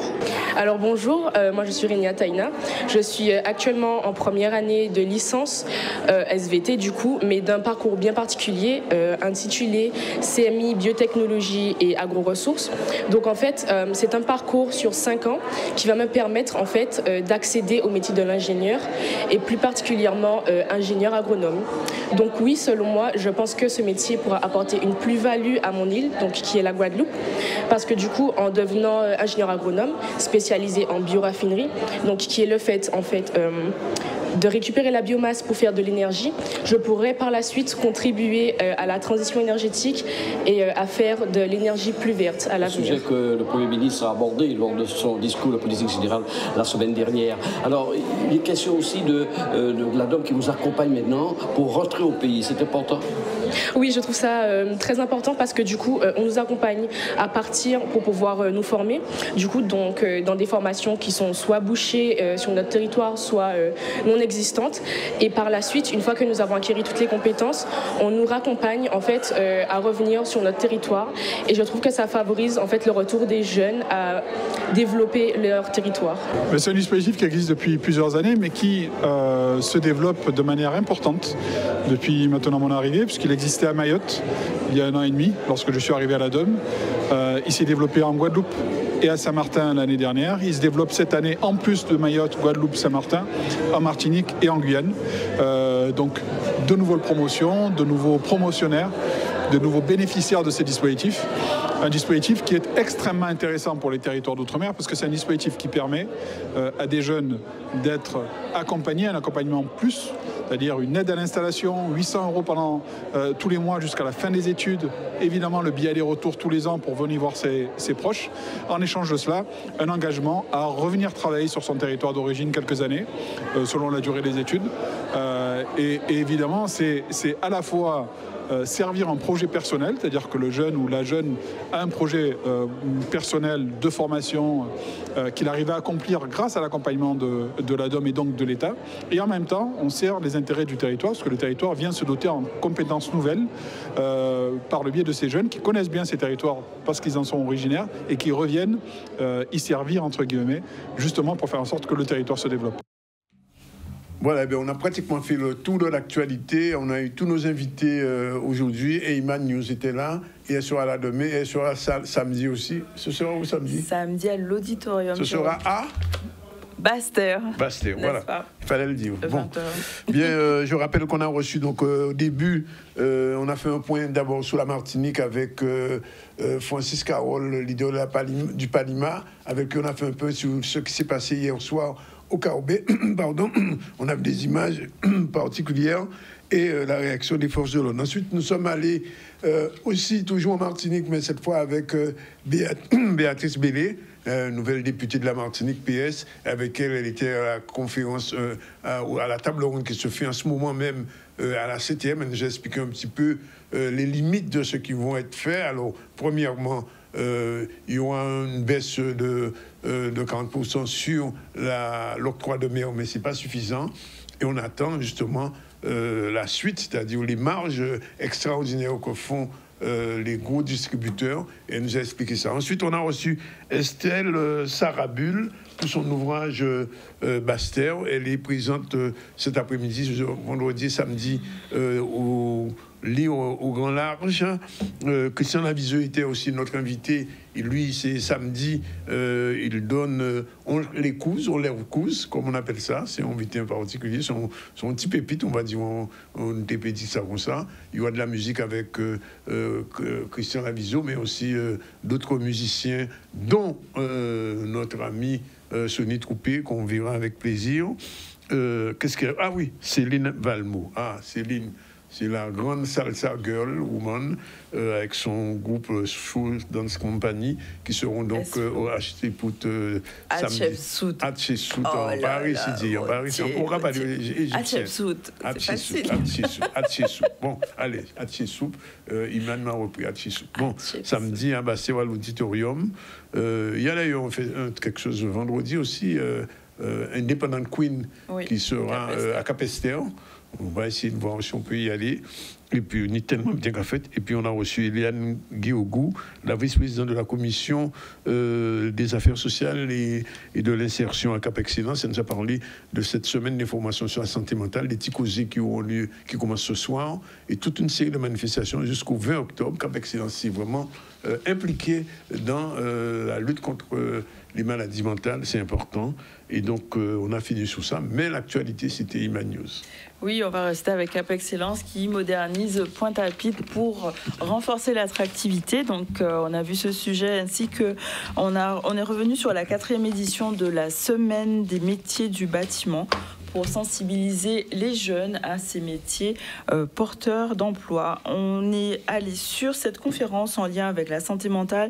Alors bonjour, moi je suis Rénia Taïna. Je suis actuellement en première année de licence SVT du coup, mais d'un parcours bien particulier intitulé CMI Biotechnologie et Agro-ressources. Donc en fait, c'est un parcours sur 5 ans qui va me permettre en fait d'accéder au métier de l'ingénieur et plus particulièrement ingénieur agronome. Donc oui, selon moi, je pense que ce métier pourra apporter une plus-value à mon île, donc qui est la Guadeloupe, parce que du coup, en devenant ingénieur agronome spécialisé en bioraffinerie, donc qui est le fait en fait de récupérer la biomasse pour faire de l'énergie, je pourrais par la suite contribuer à la transition énergétique et à faire de l'énergie plus verte à l'avenir. Sujet que le Premier ministre a abordé lors de son discours de politique générale la semaine dernière. Alors, il est question aussi de la DOM qui vous accompagne maintenant pour rentrer au pays. C'est important? Oui, je trouve ça très important parce que du coup, on nous accompagne à partir pour pouvoir nous former. Du coup, donc, dans des formations qui sont soit bouchées sur notre territoire, soit non existantes. Et par la suite, une fois que nous avons acquis toutes les compétences, on nous raccompagne en fait à revenir sur notre territoire. Et je trouve que ça favorise en fait le retour des jeunes à développer leur territoire. C'est un dispositif qui existe depuis plusieurs années, mais qui se développe de manière importante depuis maintenant mon arrivée, puisqu'il existait à Mayotte il y a 1 an et demi, lorsque je suis arrivé à la DOM. Il s'est développé en Guadeloupe et à Saint-Martin l'année dernière. Il se développe cette année, en plus de Mayotte, Guadeloupe, Saint-Martin, en Martinique et en Guyane. Donc, de nouvelles promotions, de nouveaux promotionnaires, de nouveaux bénéficiaires de ces dispositifs. Un dispositif qui est extrêmement intéressant pour les territoires d'outre-mer parce que c'est un dispositif qui permet à des jeunes d'être accompagnés, un accompagnement plus, c'est-à-dire une aide à l'installation, 800 € pendant tous les mois jusqu'à la fin des études, évidemment le billet aller-retour tous les ans pour venir voir ses proches. En échange de cela, un engagement à revenir travailler sur son territoire d'origine quelques années, selon la durée des études. Et évidemment, c'est à la fois servir un projet personnel, c'est-à-dire que le jeune ou la jeune a un projet personnel de formation qu'il arrive à accomplir grâce à l'accompagnement de la DOM et donc de l'État. Et en même temps, on sert les intérêts du territoire, parce que le territoire vient se doter en compétences nouvelles par le biais de ces jeunes qui connaissent bien ces territoires parce qu'ils en sont originaires et qui reviennent y servir, entre guillemets, justement pour faire en sorte que le territoire se développe. Voilà, on a pratiquement fait le tour de l'actualité. On a eu tous nos invités aujourd'hui. Et Iman News était là. Et elle sera là demain. Et elle sera samedi aussi. Ce sera où samedi? Samedi à l'auditorium. Ce sera à Bastère. Bastère, voilà. Il fallait le dire. Bon. Bien, je rappelle qu'on a reçu, donc, au début, on a fait un point d'abord sur la Martinique avec Francis Carole, le leader de du Palima, avec qui on a fait un peu sur ce qui s'est passé hier soir au Caraïbes, pardon, on a des images particulières et la réaction des forces de l'ordre. Ensuite, nous sommes allés aussi, toujours en Martinique, mais cette fois avec Béatrice Bellé, nouvelle députée de la Martinique, PS, avec elle était à la conférence, à la table ronde qui se fait en ce moment même à la 7e. Elle nous a expliqué un petit peu les limites de ce qui vont être fait. Alors, premièrement, il y aura une baisse de 40% sur l'octroi de mer, mais ce n'est pas suffisant. Et on attend justement la suite, c'est-à-dire les marges extraordinaires que font les gros distributeurs. Et elle nous a expliqué ça. Ensuite, on a reçu Estelle Sarabul pour son ouvrage Bastère. Elle est présente cet après-midi, vendredi et samedi, au Grand Large. Christian Laviseux était aussi notre invité. Et lui, c'est samedi, il donne on les couses, comme on appelle ça. C'est un invité en particulier, son petit pépite, on va dire, on dit ça comme ça. Il y aura de la musique avec Christian Laviseux, mais aussi d'autres musiciens, dont notre ami Sonny Troupé, qu'on verra avec plaisir. Ah oui, Céline Valmont. Ah, Céline. C'est la grande salsa girl woman avec son groupe Soul Dance Company qui seront donc au HT-Put Hatshepsut. Hatshepsut en Paris, c'est dit. En Paris, c'est encore pas Hatshepsut. Hatshepsut. Bon, allez, Hatshepsut. Iman m'a repris Hatshepsut. Bon, samedi à Bastère à l'auditorium. Il y a d'ailleurs, on fait quelque chose vendredi aussi, Independent Queen qui sera à Capesterre. On va essayer de voir si on peut y aller. Et puis, on est tellement bien qu'à fait. Et puis, on a reçu Eliane Guiogou, la vice-présidente de la commission des affaires sociales et de l'insertion à Cap Excellence. Elle nous a parlé de cette semaine d'information sur la santé mentale, des petits causés qui auront lieu, qui commencent ce soir, et toute une série de manifestations jusqu'au 20 octobre. Cap Excellence, c'est vraiment impliqué dans la lutte contre les maladies mentales, c'est important. Et donc, on a fini sur ça. Mais l'actualité, c'était Iman News. Oui, on va rester avec Cap Excellence qui modernise Pointe-à-Pitre pour renforcer l'attractivité. Donc, on a vu ce sujet ainsi que on est revenu sur la 4e édition de la Semaine des métiers du bâtiment pour sensibiliser les jeunes à ces métiers porteurs d'emploi. On est allé sur cette conférence en lien avec la santé mentale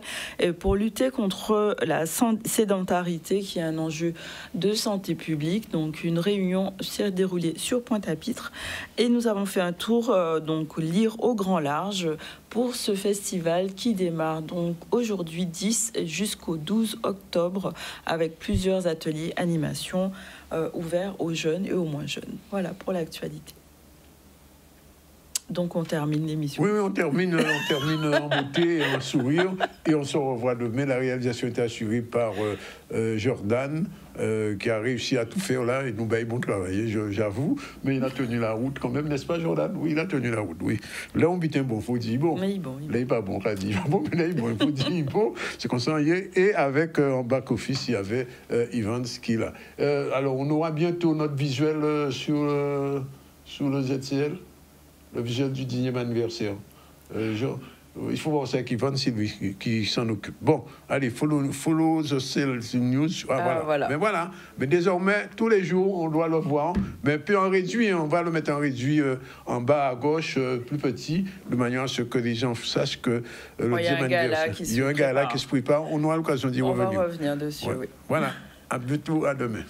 pour lutter contre la sédentarité qui est un enjeu de santé publique. Donc une réunion s'est déroulée sur Pointe-à-Pitre et nous avons fait un tour donc lire au grand large pour ce festival qui démarre donc aujourd'hui 10 jusqu'au 12 octobre avec plusieurs ateliers animation ouverts aux jeunes et aux moins jeunes. Voilà pour l'actualité. Donc on termine l'émission. Oui, on termine en beauté et en sourire. Et on se revoit demain. La réalisation est assurée par Jordan, qui a réussi à tout faire là. Et nous, il bon travail, j'avoue. Mais il a tenu la route quand même, n'est-ce pas, Jordan? Oui, il a tenu la route, oui. Là, on bite un bon, il faut dire bon. Mais bon. Là, il n'est pas bon, on dit bon, mais là, il faut dire bon. C'est qu'on s'en y est. Et avec, en back-office, il y avait Ivan qui là. Alors, on aura bientôt notre visuel sur le ZCL. Le visuel du 10e anniversaire. Il faut voir ça avec Yvonne, c'est lui qui s'en occupe. Bon, allez, follow the sales news. Voilà. Mais voilà. Mais désormais, tous les jours, on doit le voir. Mais puis en réduit, on va le mettre en réduit en bas à gauche, plus petit, de manière à ce que les gens sachent que le 10e anniversaire. Il y a un gars là qui se prépare. On aura l'occasion d'y revenir. On va revenir dessus, oui. Voilà. À bientôt, à demain.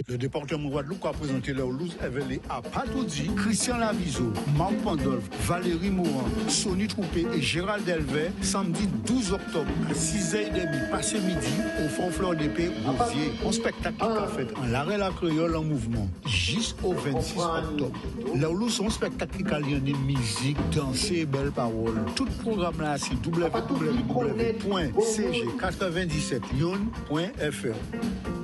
Le département de Guadeloupe a présenté leur loose révélée à Patoudi, Christian Lavizo, Marc Pandolf, Valérie Mourant, Sonny Troupé et Gérald Delvet, samedi 12 octobre à 6h30, passé midi, au Fond Fleur d'Épée, Rosier. Un spectacle qui a fait en l'arrêt la créole en mouvement, jusqu'au 26 octobre. Leur loose, c'est un spectacle qui a lié de musique, danser et belles paroles. Tout programme là, c'est www.cg97yon.fr.